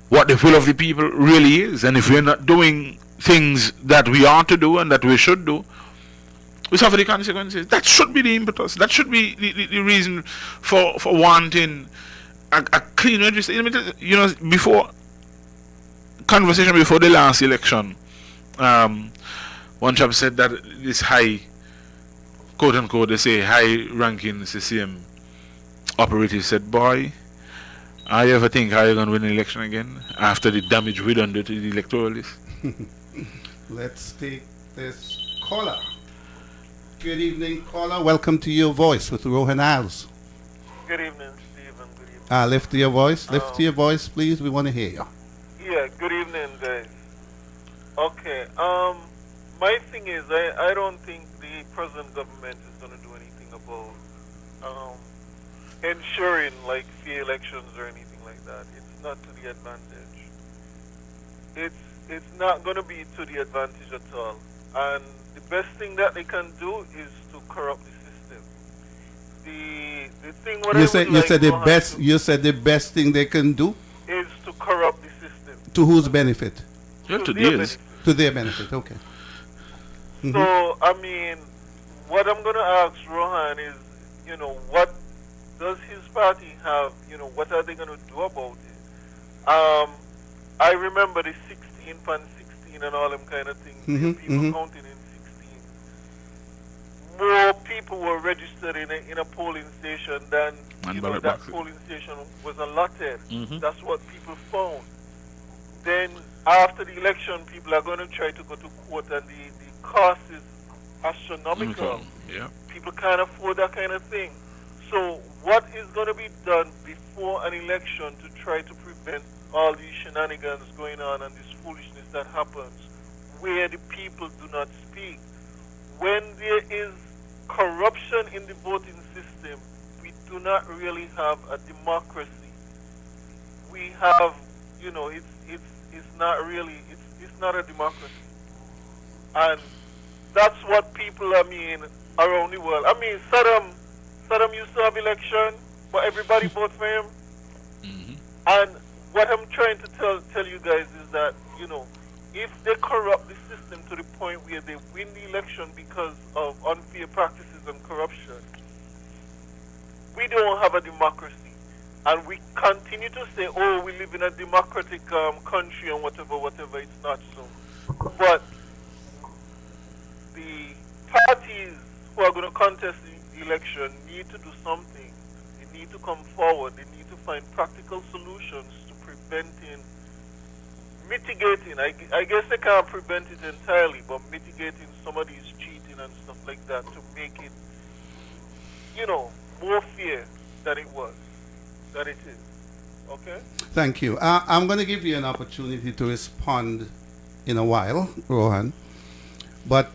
what the will of the people really is. And if we're not doing things that we ought to do and that we should do, we suffer the consequences. That should be the impetus. That should be the reason for wanting a clean register. You know, before the last election, one chap said that this high, quote unquote, they say high-ranking CCM operative said, boy, I ever think how you're going to win an election again after the damage we done to the electoralists? Let's take this caller. Good evening, caller. Welcome to Your Voice with Rohan Isles. Good evening, Stephen. Good evening. Lift your voice. Lift your voice, please. We want to hear you. Yeah, good evening, guys. Okay, my thing is, I don't think the present government is going to do anything about ensuring, like, fair elections or anything like that. It's not to the advantage. it's not going to be to the advantage at all. And the best thing that they can do is to corrupt the system. The thing what You said the best thing they can do is to corrupt the system. To whose benefit? Yeah, to their theirs. benefit. To their benefit. Okay. So, I mean, what I'm going to ask Rohan is, what does his party have, what are they going to do about it? I remember the 16 and 16 and all them kind of things. People counting in 16. More people were registered in a polling station than, that polling station was allotted. That's what people found. Then, after the election, people are going to try to go to court, and the cost is astronomical. Yeah. People can't afford that kind of thing. So what is going to be done before an election to try to prevent all these shenanigans going on and this foolishness that happens where the people do not speak? When there is corruption in the voting system, we do not really have a democracy. We have, it's not really, it's not a democracy. And that's what people, around the world. Saddam used to have election, but everybody voted for him. And what I'm trying to tell you guys is that, if they corrupt the system to the point where they win the election because of unfair practices and corruption, we don't have a democracy. And we continue to say, oh, we live in a democratic country and whatever, it's not so. But the parties who are going to contest the election need to do something. They need to come forward. They need to find practical solutions to mitigating. I guess they can't prevent it entirely, but mitigating some of these cheating and stuff like that to make it, more fair than it is. Okay? Thank you. I'm going to give you an opportunity to respond in a while, Rohan. But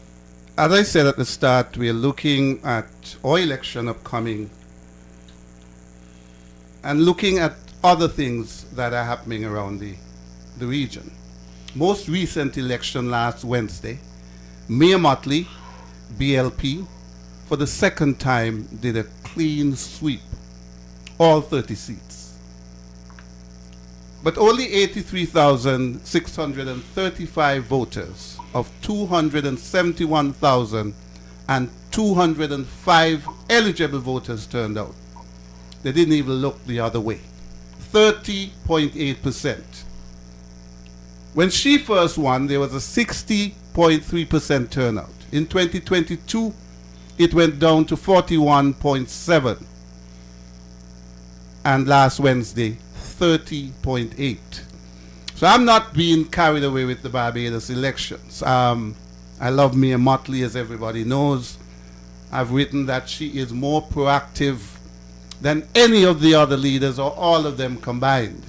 as I said at the start, we're looking at our election upcoming and looking at other things that are happening around the region. Most recent election last Wednesday, Mayor Motley, BLP, for the second time did a clean sweep, all 30 seats. But only 83,635 voters of 271,205 eligible voters turned out. They didn't even look the other way. 30.8%. When she first won, there was a 60.3% turnout. In 2022, it went down to 41.7%. And last Wednesday, 30.8%. So I'm not being carried away with the Barbados elections. I love Mayor Motley, as everybody knows. I've written that she is more proactive than any of the other leaders or all of them combined.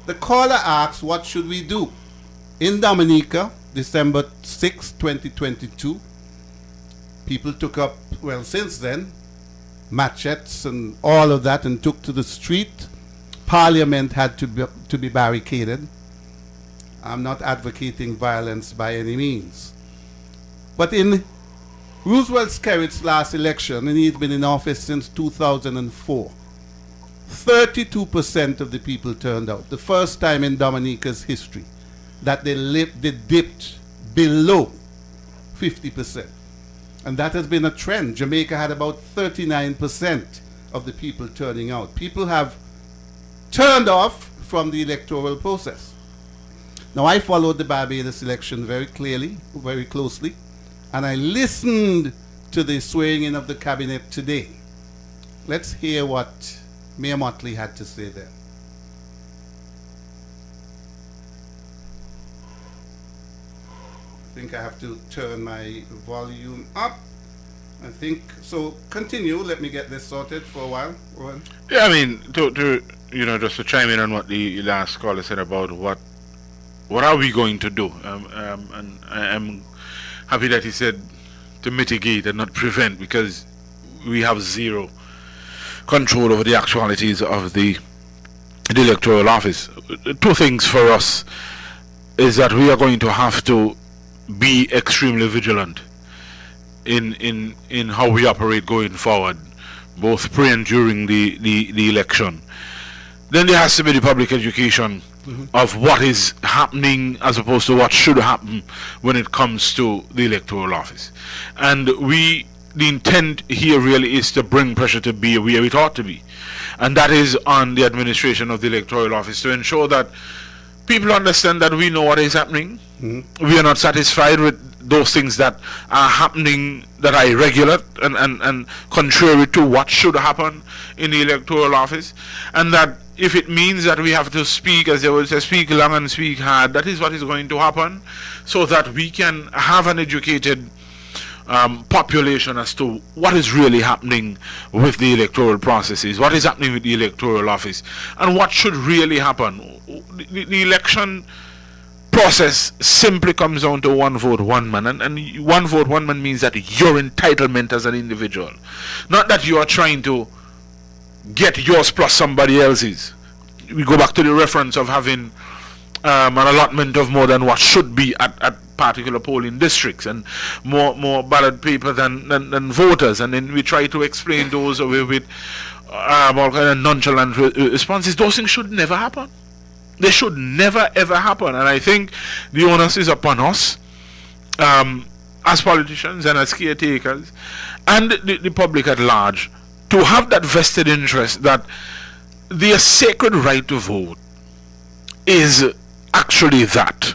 The caller asks, what should we do? In Dominica, December 6, 2022, people took up, well, since then, machetes and all of that and took to the street. Parliament had to be barricaded. I'm not advocating violence by any means. But in Roosevelt Skerritt's last election, and he's been in office since 2004, 32% of the people turned out. The first time in Dominica's history that they dipped below 50%. And that has been a trend. Jamaica had about 39% of the people turning out. People have turned off from the electoral process. Now, I followed the Barbados election very clearly, very closely, and I listened to the swearing in of the cabinet today. Let's hear what Mayor Motley had to say there. I think I have to turn my volume up. I think so. Continue. Let me get this sorted for a while. Rowan. Yeah, I mean, just to chime in on what the last caller said about what are we going to do, and I'm happy that he said to mitigate and not prevent, because we have zero control over the actualities of the electoral office. Two things for us is that we are going to have to be extremely vigilant in how we operate going forward, both pre and during the election. Then there has to be the public education of what is happening as opposed to what should happen when it comes to the electoral office. And the intent here really is to bring pressure to be where it ought to be. And that is on the administration of the electoral office to ensure that people understand that we know what is happening. We are not satisfied with those things that are happening that are irregular and contrary to what should happen in the electoral office. And that if it means that we have to speak, as they would say, speak long and speak hard, that is what is going to happen, so that we can have an educated population as to what is really happening with the electoral processes, what is happening with the electoral office, and what should really happen. The election process simply comes down to one vote, one man, and one vote, one man means that your entitlement as an individual, not that you are trying to get yours plus somebody else's. We go back to the reference of having an allotment of more than what should be at particular polling districts, and more ballot paper than voters, and then we try to explain those away with all kind of nonchalant responses. Those things should never happen. They should never ever happen. And I think the onus is upon us as politicians and as caretakers and the public at large to have that vested interest that their sacred right to vote is actually that,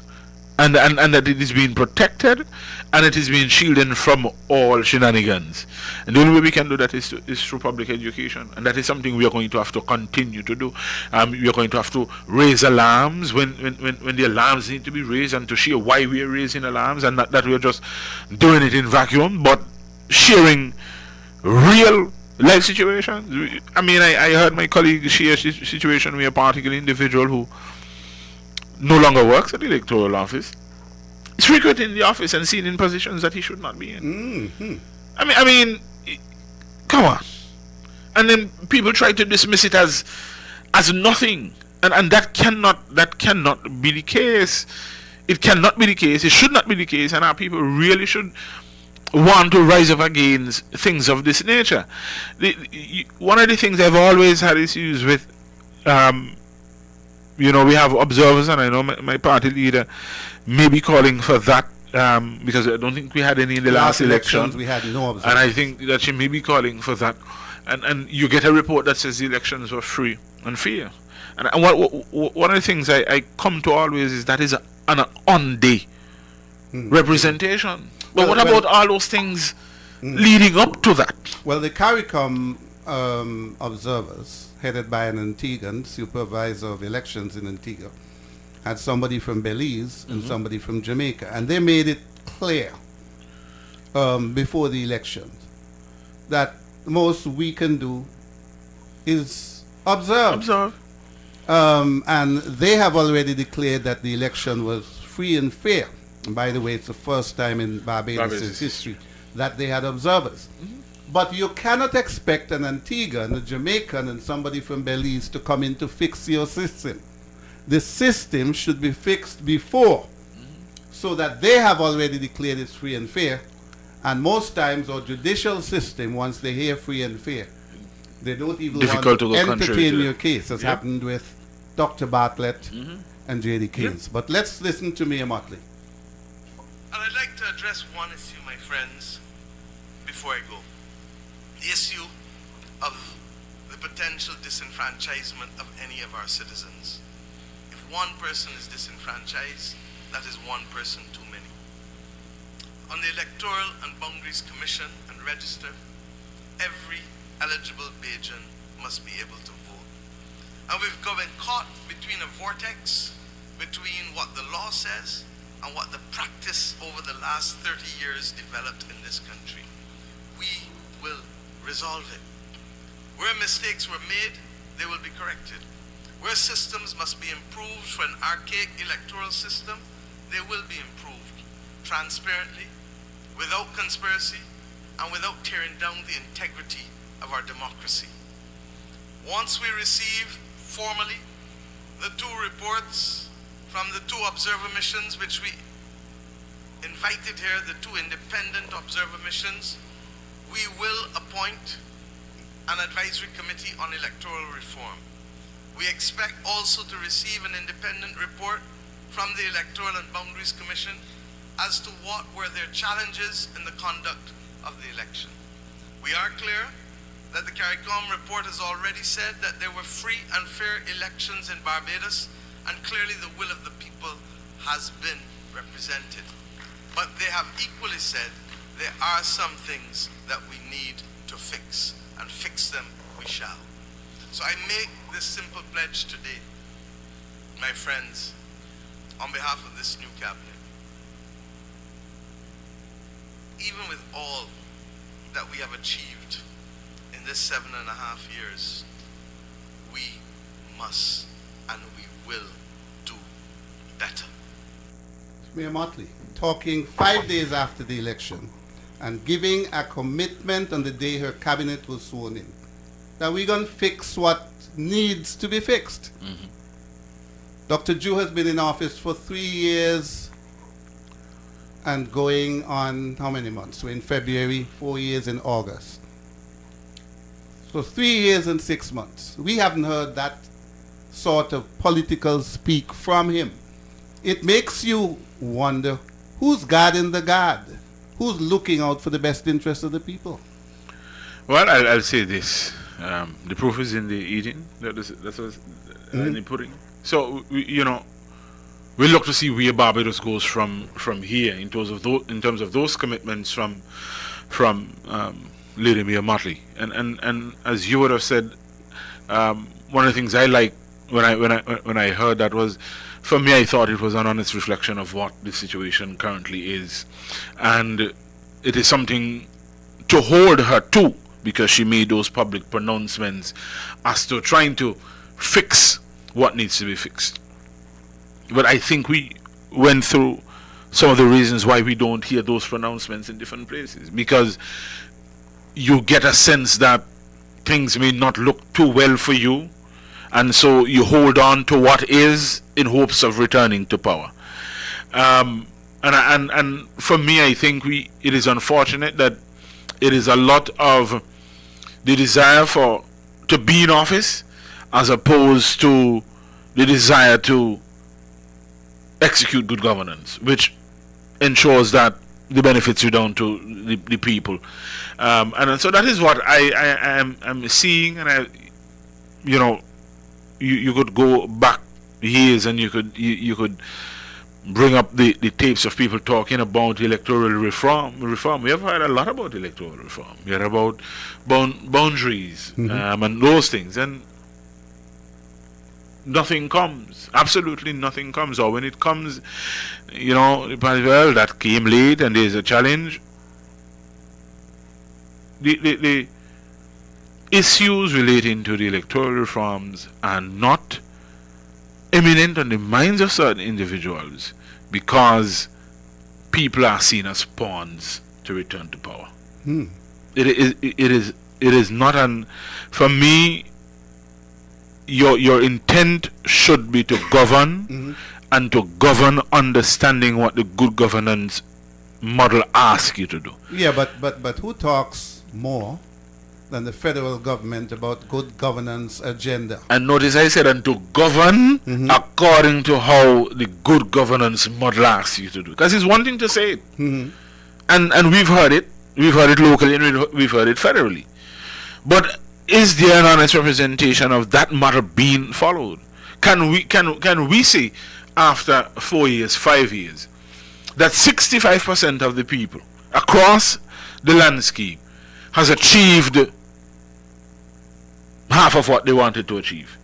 and that it is being protected and it is being shielded from all shenanigans. And the only way we can do that is through public education, and that is something we are going to have to continue to do. We are going to have to raise alarms when the alarms need to be raised, and to share why we are raising alarms, and not that we are just doing it in vacuum, but sharing real life situations. I mean, I heard my colleague share a situation where a particular individual who no longer works at the electoral office is frequenting the office and seen in positions that he should not be in. I mean, come on. And then people try to dismiss it as nothing, and that cannot be the case. It cannot be the case. It should not be the case, and our people really should want to rise up against things of this nature. One of the things I've always had issues with, we have observers, and I know my party leader may be calling for that, because I don't think we had any in the last election. We had no observers. And I think that she may be calling for that. And you get a report that says the elections were free and fair. And one of the things I come to always is that is an on-day representation. But what about all those things leading up to that? Well, the CARICOM observers, headed by an Antiguan supervisor of elections in Antigua, had somebody from Belize and somebody from Jamaica, and they made it clear before the election that the most we can do is observe. And they have already declared that the election was free and fair. And by the way, it's the first time in Barbados' history that they had observers. But you cannot expect an Antiguan, a Jamaican, and somebody from Belize to come in to fix your system. The system should be fixed before, so that they have already declared it's free and fair. And most times our judicial system, once they hear free and fair, they don't even want to entertain your case, as happened with Dr. Bartlett and J.D. Keynes. But let's listen to Mayor Motley. And I'd like to address one issue, my friends, before I go. The issue of the potential disenfranchisement of any of our citizens. If one person is disenfranchised, that is one person too many. On the Electoral and Boundaries Commission and Register, every eligible Bajan must be able to vote. And we've been caught between a vortex between what the law says and what the practice over the last 30 years developed in this country. We will resolve it. Where mistakes were made, they will be corrected. Where systems must be improved for an archaic electoral system, they will be improved transparently, without conspiracy, and without tearing down the integrity of our democracy. Once we receive formally the two reports from the 2 observer missions which we invited here, the 2 independent observer missions, we will appoint an advisory committee on electoral reform. We expect also to receive an independent report from the Electoral and Boundaries Commission as to what were their challenges in the conduct of the election. We are clear that the CARICOM report has already said that there were free and fair elections in Barbados, and clearly the will of the people has been represented. But they have equally said there are some things that we need to fix, and fix them we shall. So I make this simple pledge today, my friends, on behalf of this new cabinet. Even with all that we have achieved in this 7.5 years, we must and we will do better. Mayor Motley, talking 5 days after the election and giving a commitment on the day her cabinet was sworn in, that we're going to fix what needs to be fixed. Mm-hmm. Dr. Jew has been in office for 3 years and going on how many months? So in February, 4 years in August. So 3 years and 6 months. We haven't heard that sort of political speak from him. It makes you wonder, who's guarding the guard? Who's looking out for the best interests of the people? Well, I'll say this. The proof is in the eating. That's in the pudding. So, we look to see where Barbados goes from here in terms of those commitments from Lady Mayor Motley. And as you would have said, one of the things I like when I heard that was, for me, I thought it was an honest reflection of what the situation currently is, and it is something to hold her to, because she made those public pronouncements as to trying to fix what needs to be fixed. But I think we went through some of the reasons why we don't hear those pronouncements in different places, because you get a sense that things may not look too well for you, and so you hold on to what is in hopes of returning to power. And for me, I think it is unfortunate that it is a lot of the desire to be in office as opposed to the desire to execute good governance, which ensures that the benefits you down to the people. And so that is what I am seeing, and you could go back years and you could bring up the tapes of people talking about electoral reform. We have heard a lot about electoral reform. We heard about boundaries and those things, and nothing comes. Absolutely nothing comes. Or when it comes, well, that came late and there's a challenge. The issues relating to the electoral reforms are not eminent on the minds of certain individuals because people are seen as pawns to return to power. It is not for me, your intent should be to govern and to govern understanding what the good governance model asks you to do. Yeah, but who talks more than the federal government about good governance agenda? And notice I said, and to govern according to how the good governance model asks you to do. Because it's one thing to say it. And we've heard it. We've heard it locally and we've heard it federally. But is there an honest representation of that model being followed? Can we say after 4 years, 5 years, that 65% of the people across the landscape has achieved half of what they wanted to achieve?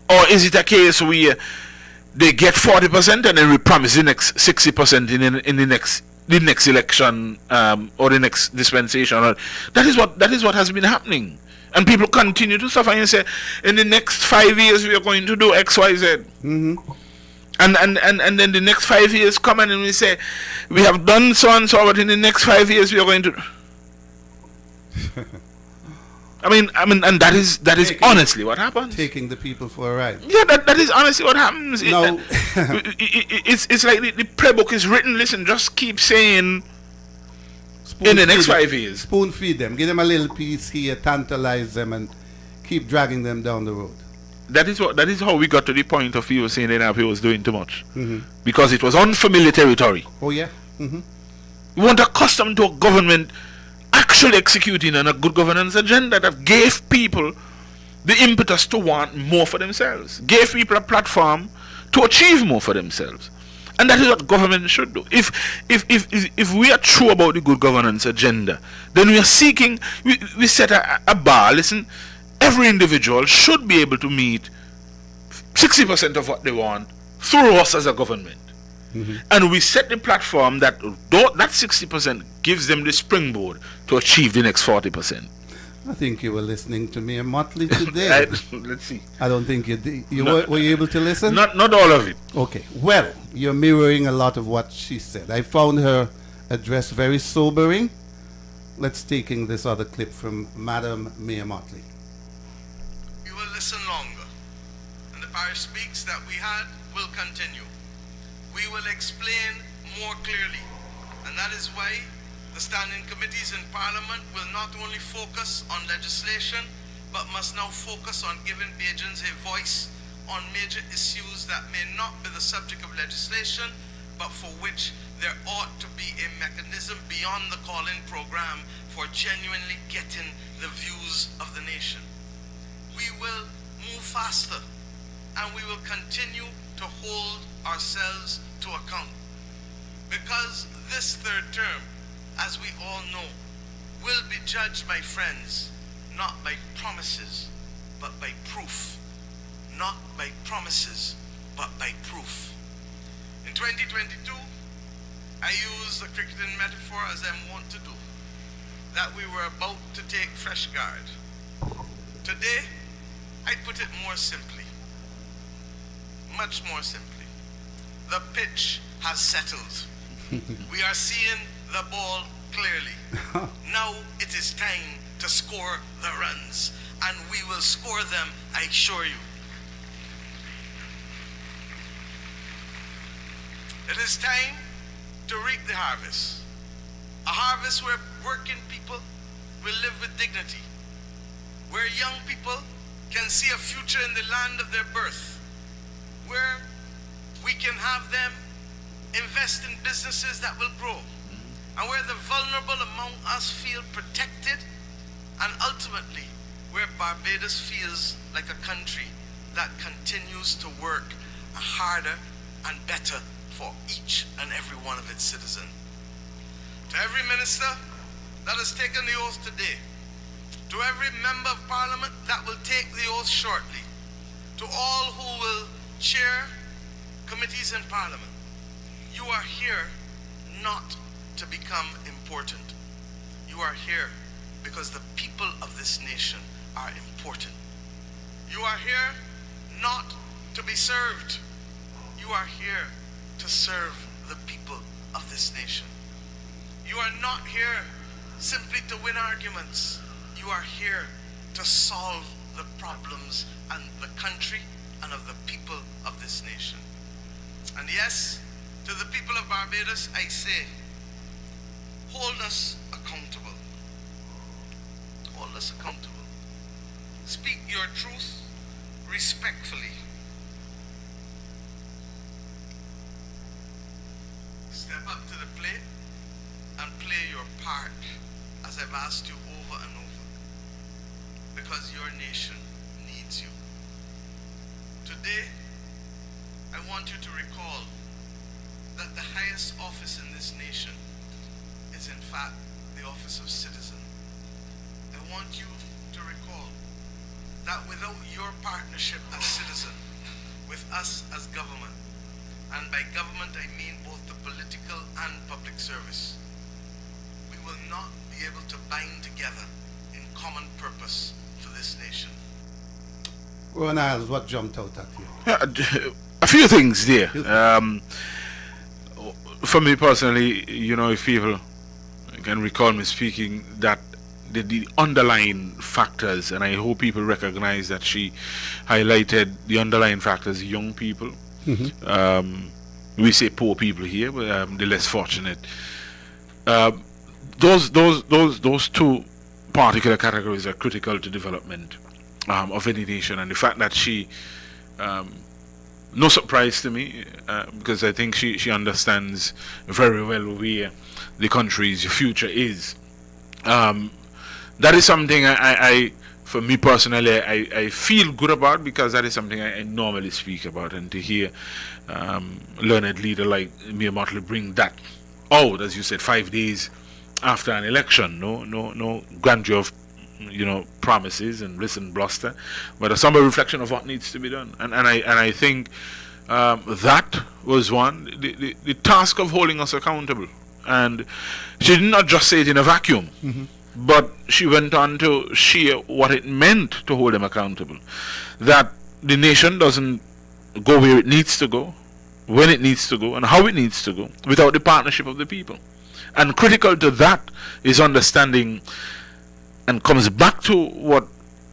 Or is it a case where they get 40% and then we promise the next 60% in the next election or the next dispensation? That is what has been happening, and people continue to suffer and say, in the next 5 years we are going to do X, Y, Z. And then the next 5 years come and we say, we have done so and so, but in the next 5 years we are going to. I mean, and that is honestly what happens. Taking the people for a ride. Yeah, that is honestly what happens. No. It's like the playbook is written. Listen, just keep saying in the next 5 years. Spoon feed them. Give them a little piece here, tantalize them, and keep dragging them down the road. That is how we got to the point of people saying that NRP was doing too much. Because it was unfamiliar territory. Oh, yeah? We weren't accustomed to a government actually executing on a good governance agenda that gave people the impetus to want more for themselves, gave people a platform to achieve more for themselves. And that is what government should do. If we are true about the good governance agenda, then we are seeking, we set a bar. Listen, every individual should be able to meet 60% of what they want through us as a government. And we set the platform that 60% gives them the springboard to achieve the next 40%. I think you were listening to me, Motley, today. Let's see. I don't think you did. Were you able to listen? Not all of it. Okay. Well, you're mirroring a lot of what she said. I found her address very sobering. Let's take in this other clip from Madam Mayor Motley. We will listen longer, and the parish speaks that we had will continue. We will explain more clearly, and that is why the standing committees in Parliament will not only focus on legislation, but must now focus on giving Bajans a voice on major issues that may not be the subject of legislation, but for which there ought to be a mechanism beyond the call-in program for genuinely getting the views of the nation. We will move faster, and we will continue to hold ourselves to account. Because this third term, as we all know, will be judged by friends, not by promises, but by proof. Not by promises, but by proof. In 2022, I use the cricketing metaphor as I'm wont to do, that we were about to take fresh guard. Today, I put it more simply, much more simply. The pitch has settled. We are seeing the ball clearly. Now it is time to score the runs, and we will score them, I assure you. It is time to reap the harvest. A harvest where working people will live with dignity, where young people can see a future in the land of their birth, where we can have them invest in businesses that will grow, and where the vulnerable among us feel protected, and ultimately where Barbados feels like a country that continues to work harder and better for each and every one of its citizens. To every minister that has taken the oath today, to every member of Parliament that will take the oath shortly, to all who will chair committees in Parliament, you are here not to become important. You are here because the people of this nation are important. You are here not to be served. You are here to serve the people of this nation. You are not here simply to win arguments. You are here to solve the problems and the country and of the people of this nation. And yes, to the people of Barbados, I say, hold us accountable. Hold us accountable. Speak your truth respectfully. Step up to the plate and play your part, as I've asked you over and over, because your nation needs you. Today, I want you to recall that the highest office in this nation is in fact the office of citizen. I want you to recall that without your partnership as citizen, with us as government, and by government I mean both the political and public service, we will not be able to bind together in common purpose for this nation. Ron Isles, what jumped out at you? A few things there. For me personally, you know, if people can recall me speaking that the underlying factors, and I hope people recognize that she highlighted the underlying factors: young people. We say poor people here, but the less fortunate. Those two particular categories are critical to development of any nation, and the fact that she, no surprise to me, because I think she understands very well where the country's future is. That is something I for me personally, I feel good about, because that is something I normally speak about, and to hear learned leader like Mayor Motley bring that out, as you said, 5 days after an election, no grandeur of promises and bliss and bluster, but a somber reflection of what needs to be done, and I think that was one, the task of holding us accountable, and she did not just say it in a vacuum. But she went on to share what it meant to hold them accountable. That the nation doesn't go where it needs to go, when it needs to go, and how it needs to go, without the partnership of the people. And critical to that is understanding, and comes back to what,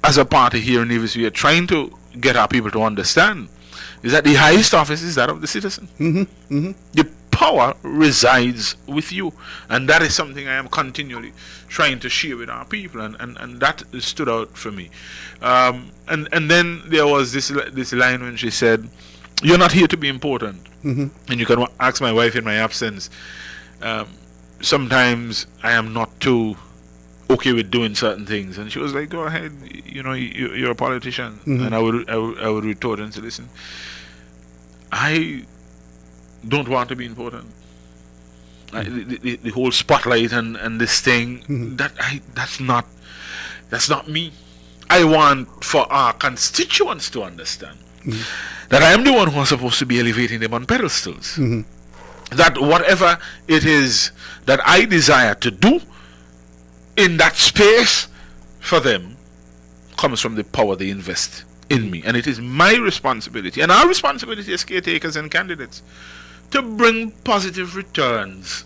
as a party here in Nevis, we are trying to get our people to understand, is that the highest office is that of the citizen. The power resides with you, and that is something I am continually trying to share with our people, and that stood out for me. And then there was this line when she said, "You're not here to be important." And you can ask my wife in my absence. Sometimes I am not too okay with doing certain things, and she was like, "Go ahead, you're a politician." And I would retort and say, "Listen, I don't want to be important. The whole spotlight and this thing, that's not me. I want for our constituents to understand that I am the one who is supposed to be elevating them on pedestals. That whatever it is that I desire to do in that space for them comes from the power they invest in me, and it is my responsibility and our responsibility as caretakers and candidates to bring positive returns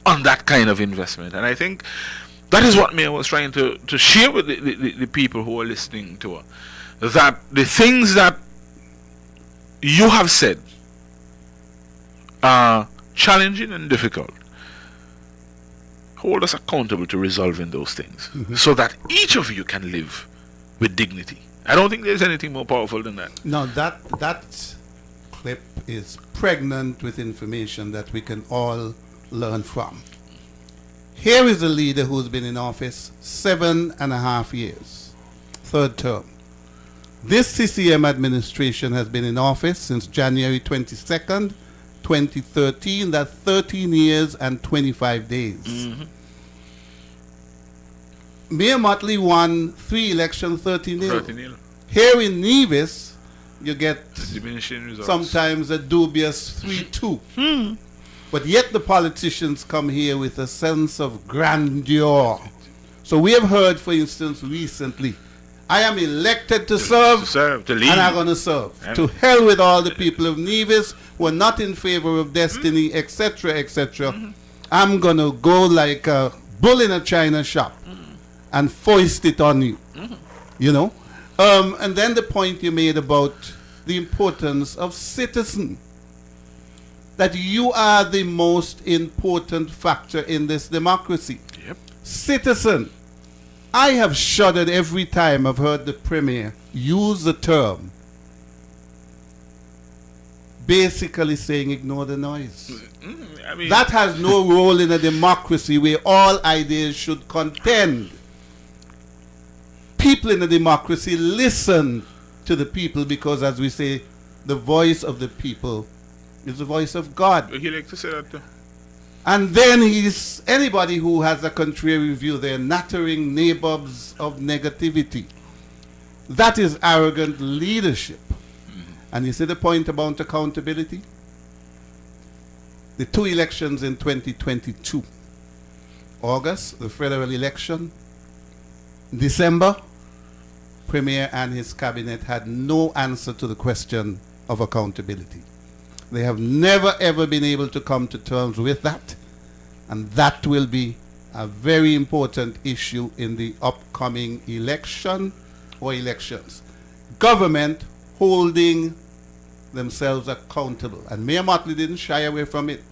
on that kind of investment." And I think that is what Mayor was trying to share with the people who are listening to her, that the things that you have said are challenging and difficult. Hold us accountable to resolving those things, so that each of you can live with dignity. I don't think there's anything more powerful than that. No, that clip is pregnant with information that we can all learn from. Here is a leader who's been in office 7.5 years, third term. This CCM administration has been in office since January 22nd, 2013. That's 13 years and 25 days. Mayor Motley won 3 elections, 13-0. Here in Nevis, you get sometimes a dubious 3-2. But yet the politicians come here with a sense of grandeur. So we have heard, for instance, recently, I am elected to serve, to lead, and I'm going to serve. To hell with all the people of Nevis who are not in favor of destiny, etc., etc. I'm going to go like a bull in a china shop and foist it on you. And then the point you made about the importance of citizen, that you are the most important factor in this democracy. Citizen. I have shuddered every time I've heard the Premier use the term, basically saying ignore the noise. That has no role in a democracy where all ideas should contend. People in a democracy listen to the people, because, as we say, the voice of the people is the voice of God. He like to say that too. And then he's anybody who has a contrary view, they're nattering nabobs of negativity. That is arrogant leadership. And you see the point about accountability? The 2 elections in 2022. August, the federal election. December, Premier and his cabinet had no answer to the question of accountability. They have never ever been able to come to terms with that, and that will be a very important issue in the upcoming election or elections. Government holding themselves accountable. And Mayor Motley didn't shy away from it.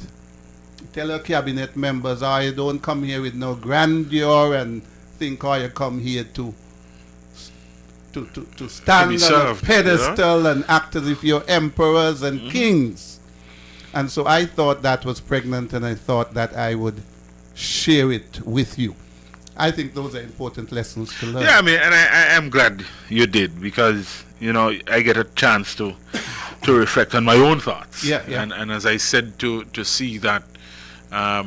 Tell her cabinet members, you don't come here with no grandeur and think you come here to stand on a pedestal and act as if you're emperors and kings. And so I thought that was pregnant, and I thought that I would share it with you. I think those are important lessons to learn. Yeah, I mean, and I am glad you did, because, I get a chance to reflect on my own thoughts. Yeah. And as I said, to see that a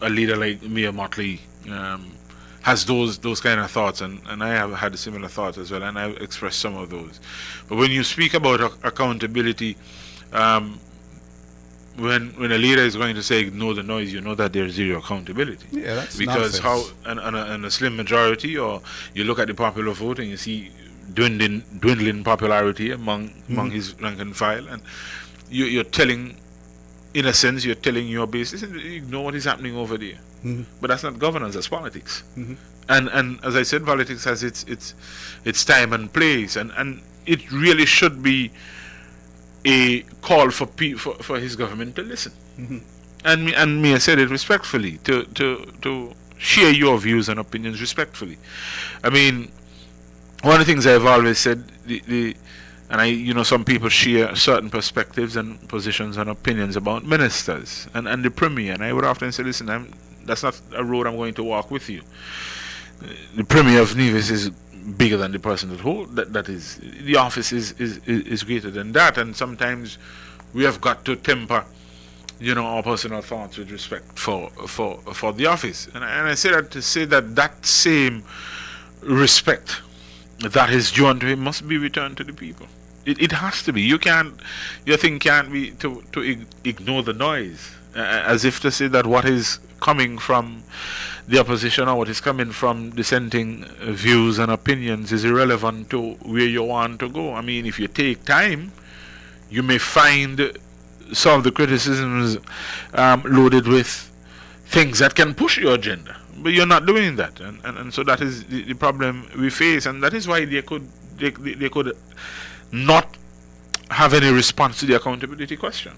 leader like Mayor Motley has those kind of thoughts, and I have had similar thoughts as well, and I've expressed some of those. But when you speak about accountability, when a leader is going to say ignore the noise, you know that there's zero accountability. Yeah, that's because nonsense. and a slim majority, or you look at the popular vote and you see dwindling popularity among his rank and file, and you're telling, in a sense, you're telling your base, listen, ignore what is happening over there. But that's not governance, that's politics. And as I said, politics has its time and place, and it really should be a call for his government to listen. And me, I said it respectfully, to share your views and opinions respectfully. I mean, one of the things I've always said, some people share certain perspectives and positions and opinions about ministers and the Premier, and I would often say, listen, that's not a road I'm going to walk with you. The Premier of Nevis is bigger than the person that holds that is. The office is greater than that, and sometimes we have got to temper, our personal thoughts with respect for the office. And I say that to say that same respect that is due unto him must be returned to the people. It has to be. Your thing can't be to ignore the noise, as if to say that what is coming from the opposition or what is coming from dissenting views and opinions is irrelevant to where you want to go. I mean, if you take time, you may find some of the criticisms loaded with things that can push your agenda, but you're not doing that, and so that is the problem we face, and that is why they could not have any response to the accountability question.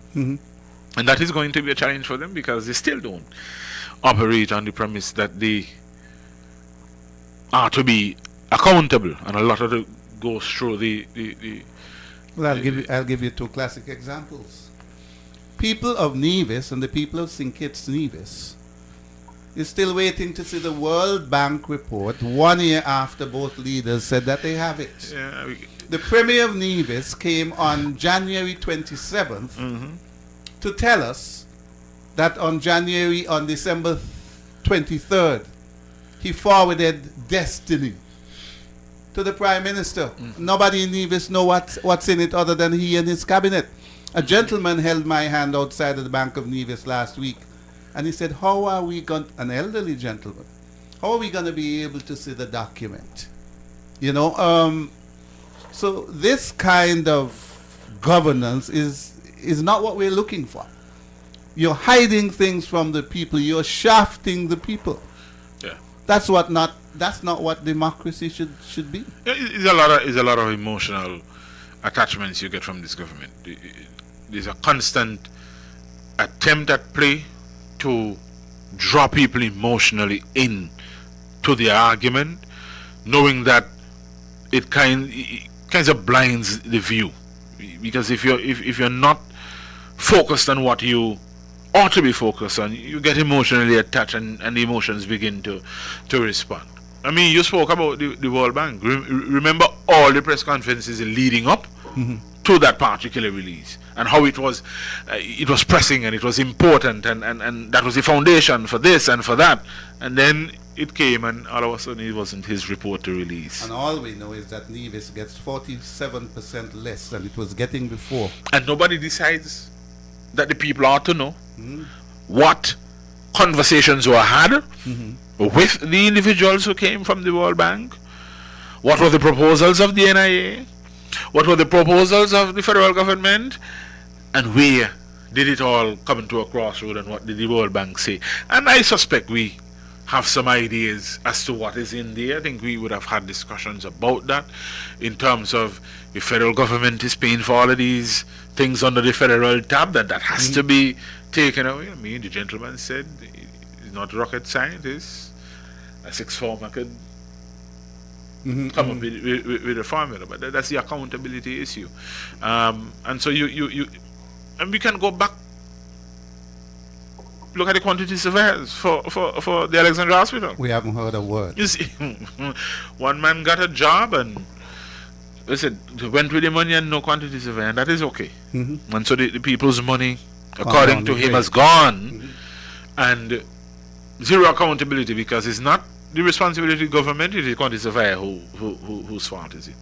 And that is going to be a challenge for them, because they still don't operate on the premise that they are to be accountable, and a lot of it goes through Well, I'll give you two classic examples. People of Nevis and the people of St. Kitts Nevis is still waiting to see the World Bank report 1 year after both leaders said that they have it. The Premier of Nevis came on January 27th to tell us that on December 23rd, he forwarded Destiny to the Prime Minister. Nobody in Nevis know what's in it other than he and his cabinet. A gentleman held my hand outside of the Bank of Nevis last week, and he said, how are we going, an elderly gentleman, how are we going to be able to see the document? So this kind of governance is not what we're looking for. You're hiding things from the people. You're shafting the people. Yeah, that's not what democracy should be. It's a lot of emotional attachments you get from this government. There's a constant attempt at play to draw people emotionally in to the argument, knowing that it kind of blinds the view. Because if you're not focused on what you ought to be focused on, you get emotionally attached, and the emotions begin to respond. I mean, you spoke about the World Bank. Remember all the press conferences leading up to that particular release, and how it was pressing and it was important, and that was the foundation for this and for that. And then it came, and all of a sudden it wasn't his report to release. And all we know is that Nevis gets 47% less than it was getting before. And nobody decides that the people ought to know what conversations were had with the individuals who came from the World Bank, what were the proposals of the NIA, what were the proposals of the federal government, and where did it all come to a crossroad, and what did the World Bank say? And I suspect we have some ideas as to what is in there. I think we would have had discussions about that in terms of the federal government is paying for all of these things under the federal tab, that has to be taken away. I mean, the gentleman said he's not a rocket scientist. A sixth former could come up with a formula, but that's the accountability issue. And so you and we can go back, look at the quantity surveyors for the Alexandra Hospital. We haven't heard a word. You see, one man got a job and listen, went with the money and no quantity surveyor, and that is okay. And so the people's money, according to him, has gone, and zero accountability, because it's not the responsibility of the government, it is the quantity surveyor whose fault is it.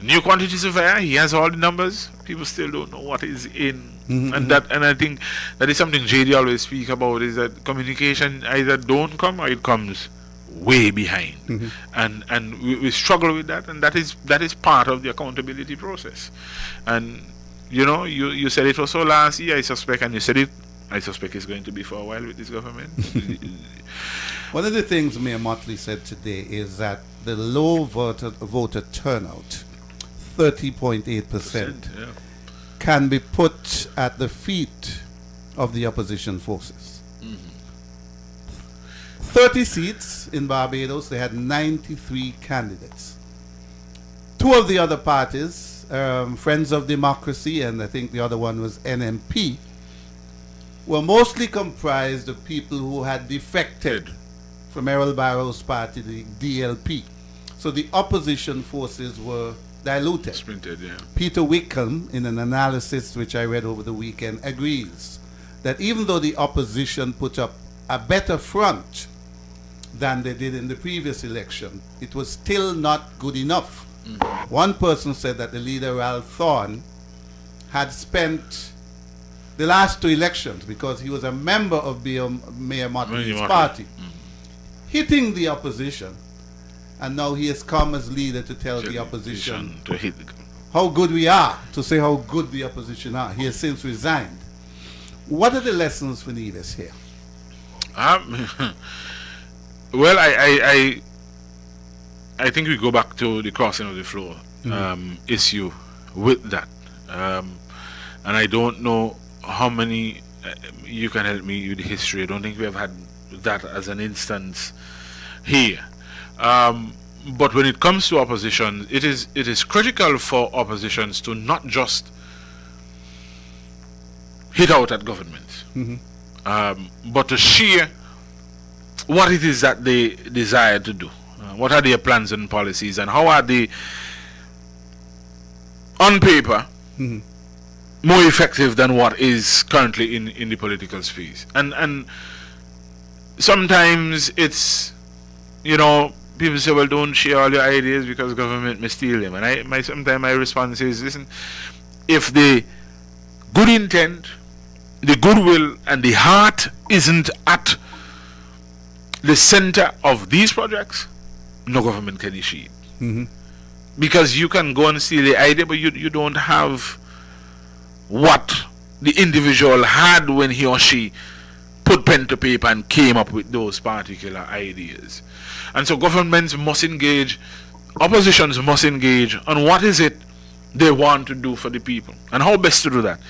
New quantity surveyor, he has all the numbers, people still don't know what is in. And I think that is something JD always speak about, is that communication either don't come or it comes way behind. And we struggle with that, and that is part of the accountability process. And you know, you said it was so last year, I suspect, and you said it, I suspect it's going to be for a while with this government. One of the things Mayor Motley said today is that the low voter turnout, 30.8%, can be put at the feet of the opposition forces. 30 seats in Barbados, they had 93 candidates. Two of the other parties, Friends of Democracy, and I think the other one was NMP, were mostly comprised of people who had defected from Errol Barrow's party, the DLP. So the opposition forces were diluted. Sprinted, yeah. Peter Wickham, in an analysis which I read over the weekend, agrees that even though the opposition put up a better front than they did in the previous election, it was still not good enough. One person said that the leader, Ralph Thorne, had spent the last two elections, because he was a member of Mayor Motley's party, hitting the opposition, and now he has come as leader to tell the opposition to hit how good we are, to say how good the opposition are. He has since resigned. What are the lessons for Nevis here? Well, I think we go back to the crossing of the floor issue with that, and I don't know how many you can help me with the history. I don't think we have had that as an instance here. But when it comes to opposition, it is critical for oppositions to not just hit out at government, but to share what it is that they desire to do. What are their plans and policies, and how are they, on paper, more effective than what is currently in the political space. And sometimes it's, you know, people say, well, don't share all your ideas because government may steal them. And sometimes my response is, listen, if the good intent, the goodwill, and the heart isn't at the center of these projects, no government can issue it. Because you can go and steal the idea, but you don't have what the individual had when he or she put pen to paper and came up with those particular ideas. And so governments must engage, oppositions must engage on what is it they want to do for the people, and how best to do that.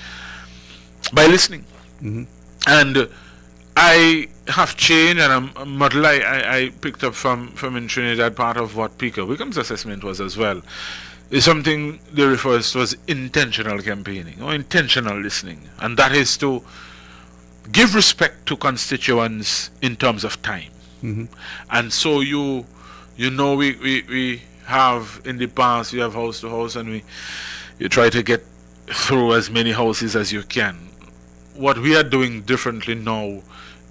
By listening. And I have changed, and a model I picked up from in Trinidad, part of what Peter Wickham's assessment was as well, is something they refer to as intentional campaigning or intentional listening. And that is to give respect to constituents in terms of time. And so you know, we have in the past, we have house to house, and you try to get through as many houses as you can. What we are doing differently now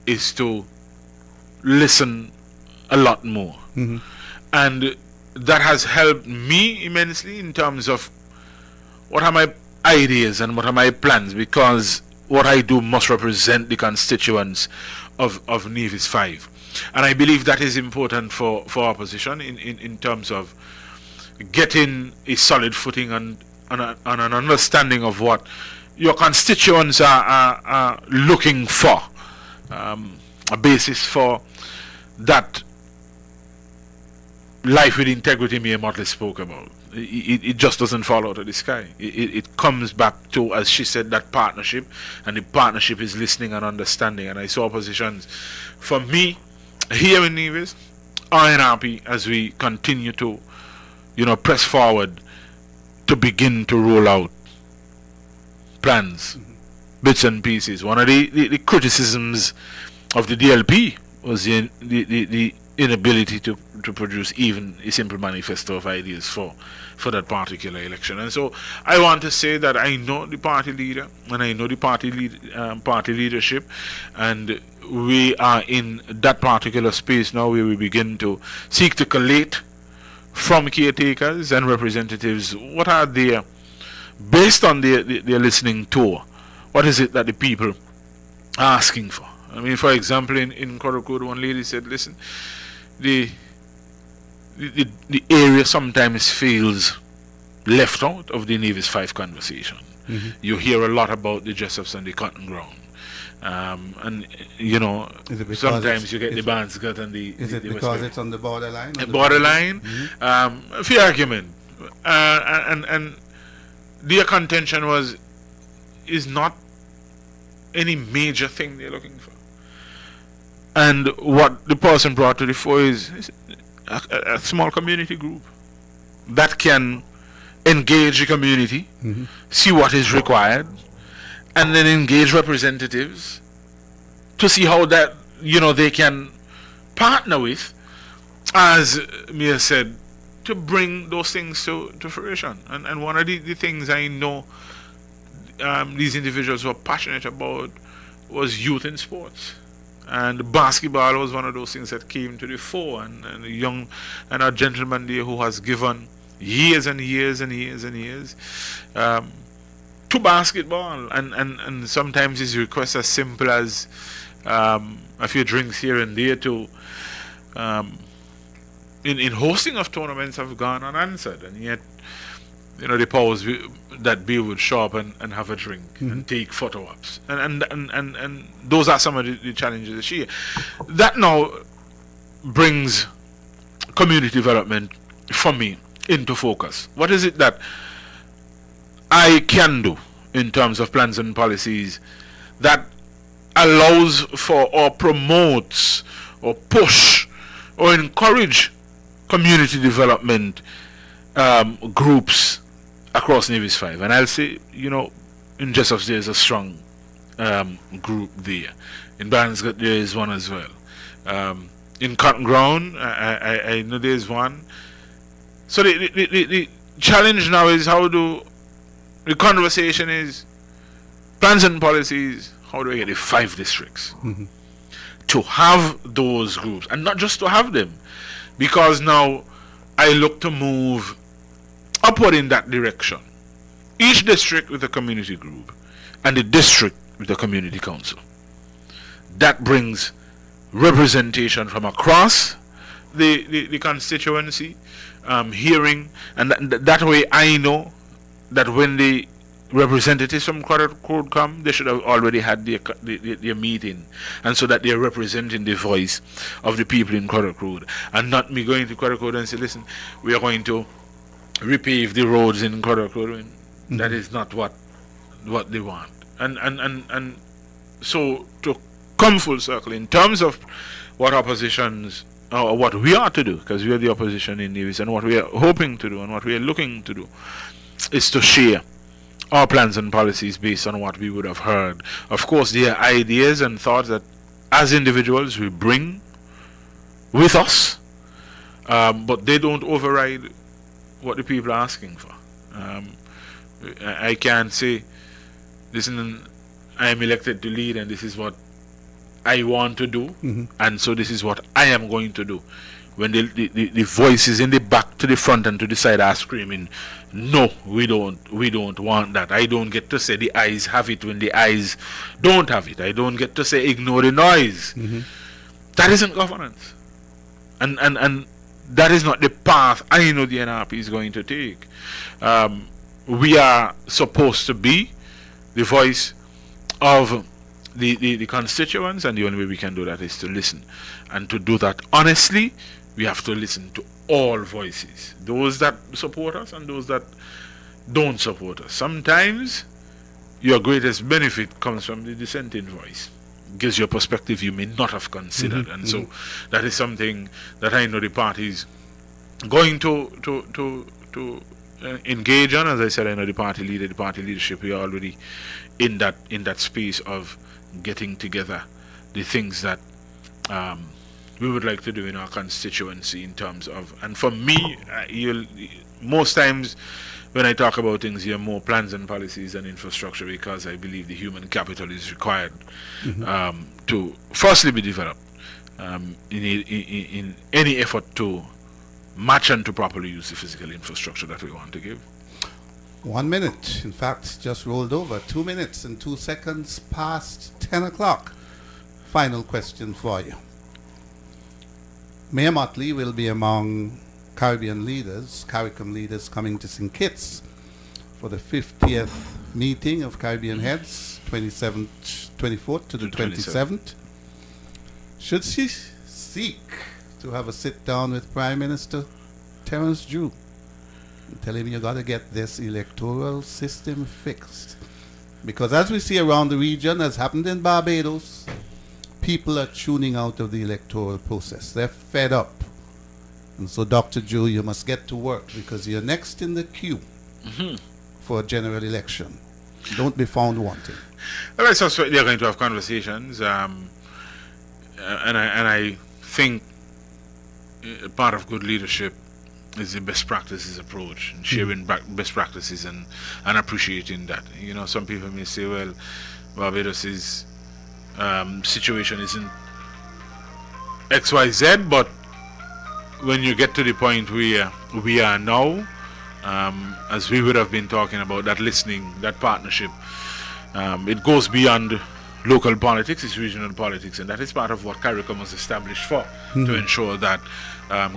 is to listen a lot more. And that has helped me immensely in terms of what are my ideas and what are my plans, because what I do must represent the constituents of Nevis 5. And I believe that is important for opposition in terms of getting a solid footing and an understanding of what your constituents are looking for a basis for that life with integrity Mayor Motley spoke about. It just doesn't fall out of the sky. It comes back to, as she said, that partnership, and the partnership is listening and understanding. And I saw positions for me here in Nevis, NRP, as we continue to, press forward to begin to roll out plans, bits and pieces. One of the criticisms of the DLP was the inability to produce even a simple manifesto of ideas for that particular election. And so I want to say that I know the party leader and I know the party leadership, and we are in that particular space now where we begin to seek to collate from caretakers and representatives what are their, based on their listening tour, what is it that the people are asking for. I mean, for example, in Korokod, one lady said, listen, the area sometimes feels left out of the Nevis 5 conversation. Mm-hmm. You hear a lot about the Jessups and the Cotton Ground. And sometimes you get the Bansgut and the... Is it because it's on the borderline? Borderline? Mm-hmm. A fair argument. And their contention is not any major thing they're looking for. And what the person brought to the fore is a small community group that can engage the community, mm-hmm. see what is required, and then engage representatives to see how that, they can partner with, as Mia said, to bring those things to fruition. And one of the things I know these individuals were passionate about was youth in sports. And basketball was one of those things that came to the fore, and a gentleman there who has given years and years and years and years to basketball, and sometimes his requests as simple as a few drinks here and there to in hosting of tournaments have gone unanswered, and yet the powers that be would show up and have a drink, mm-hmm. and take photo ops, and those are some of the challenges this year. That now brings community development for me into focus. What is it that I can do in terms of plans and policies that allows for or promotes or push or encourage community development groups across Nevis 5? And I'll say, in Jessups there is a strong group there. In Bansgut there is one as well. In Cotton Ground, I know there is one. So the challenge now is the conversation is plans and policies, how do we get the 5 districts, mm-hmm. to have those groups, and not just to have them, because now I look to move upward in that direction. Each district with a community group, and the district with a community council. That brings representation from across the constituency, hearing, and that way I know that when the representatives from Code come, they should have already had their meeting, and so that they are representing the voice of the people in Code, and not me going to Code and say, listen, we are going to repave the roads in Code. Mm-hmm. That is not what they want. And so to come full circle in terms of what oppositions or what we are to do, because we are the opposition in Nevis, and what we are hoping to do and what we are looking to do is to share our plans and policies based on what we would have heard. Of course, there are ideas and thoughts that as individuals we bring with us, but they don't override what the people are asking for. I can't say, listen, I am elected to lead and this is what I want to do, mm-hmm. and so this is what I am going to do. When the voices in the back to the front and to the side are screaming, no, we don't want that. I don't get to say the eyes have it when the eyes don't have it. I don't get to say ignore the noise. Mm-hmm. That isn't governance, and that is not the path I know the NRP is going to take. We are supposed to be the voice of the constituents, and the only way we can do that is to listen. And to do that honestly, we have to listen to all voices, those that support us and those that don't support us. Sometimes your greatest benefit comes from the dissenting voice. It gives you a perspective you may not have considered. And so that is something that I know the party is going to engage on. As I said, I know the party leader, the party leadership, we are already in that space of getting together the things that we would like to do in our constituency in terms of, and for me, most times when I talk about things here, more plans and policies and infrastructure, because I believe the human capital is required to firstly be developed in any effort to match and to properly use the physical infrastructure that we want to give. 1 minute, in fact, just rolled over. 2 minutes and 2 seconds past 10 o'clock. Final question for you. Mayor Motley will be among Caribbean leaders, CARICOM leaders, coming to St. Kitts for the 50th meeting of Caribbean Heads, 24th to the 27th. Should she seek to have a sit down with Prime Minister Terence Drew and tell him you got to get this electoral system fixed? Because as we see around the region, as happened in Barbados, people are tuning out of the electoral process. They're fed up. And so, Dr. Drew, you must get to work because you're next in the queue for a general election. Don't be found wanting. Well, I suspect they're going to have conversations, and I think part of good leadership is the best practices approach, and sharing best practices and appreciating that. You know, some people may say, well, Barbados's situation isn't XYZ, but when you get to the point where we are now, as we would have been talking about, that listening, that partnership, it goes beyond local politics, it's regional politics, and that is part of what CARICOM was established for, to ensure that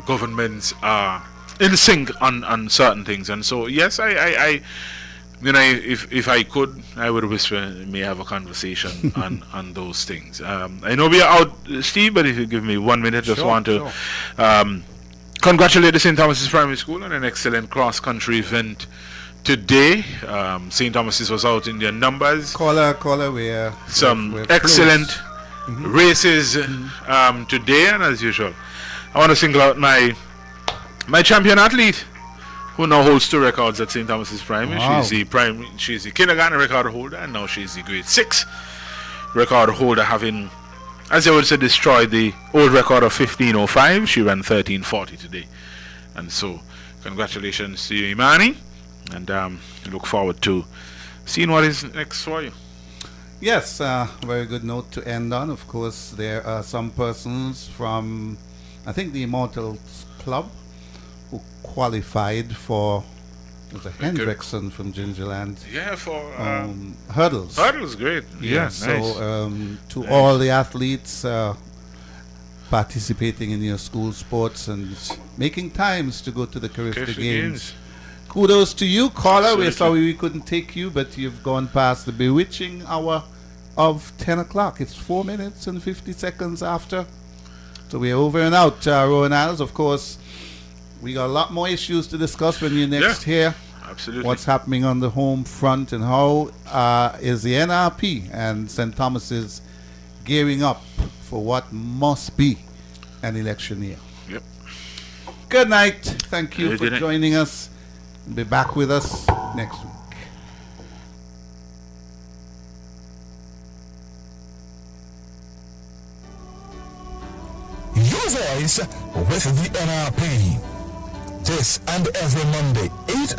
governments are in sync on certain things. And so, yes, I you know, if I could, I would whisper and may have a conversation on those things. I know we are out, Steve, but if you give me 1 minute, just want to congratulate the St. Thomas's Primary School on an excellent cross-country event today. St. Thomas's was out in their numbers. Caller, we're excellent races today, and as usual, I want to single out my champion athlete, who now holds 2 records at St. Thomas's Primary. Wow. She's the kindergarten record holder, and now she's the grade 6 record holder, having, as I would say, destroyed the old record of 15:05. She ran 13:40 today. And so, congratulations to you, Imani, and look forward to seeing what is next for you. Yes, very good note to end on. Of course, there are some persons from, I think, the Immortals Club who qualified for, was a Hendrickson from Gingerland. Yeah, for hurdles. Hurdles, great. Yeah, so nice. To all the athletes participating in your school sports and making times to go to the Caribbean Games. Kudos to you, caller. Absolutely. We're sorry we couldn't take you, but you've gone past the bewitching hour of 10 o'clock. It's 4 minutes and 50 seconds after. So we're over and out, Rowan Isles. Of course, we got a lot more issues to discuss when you're next here. Absolutely. What's happening on the home front and how is the NRP and St. Thomas's gearing up for what must be an election year. Yep. Good night. Thank you for Good night. joining us. Be back with us next week. Your voice with the NRP. This and every Monday, 8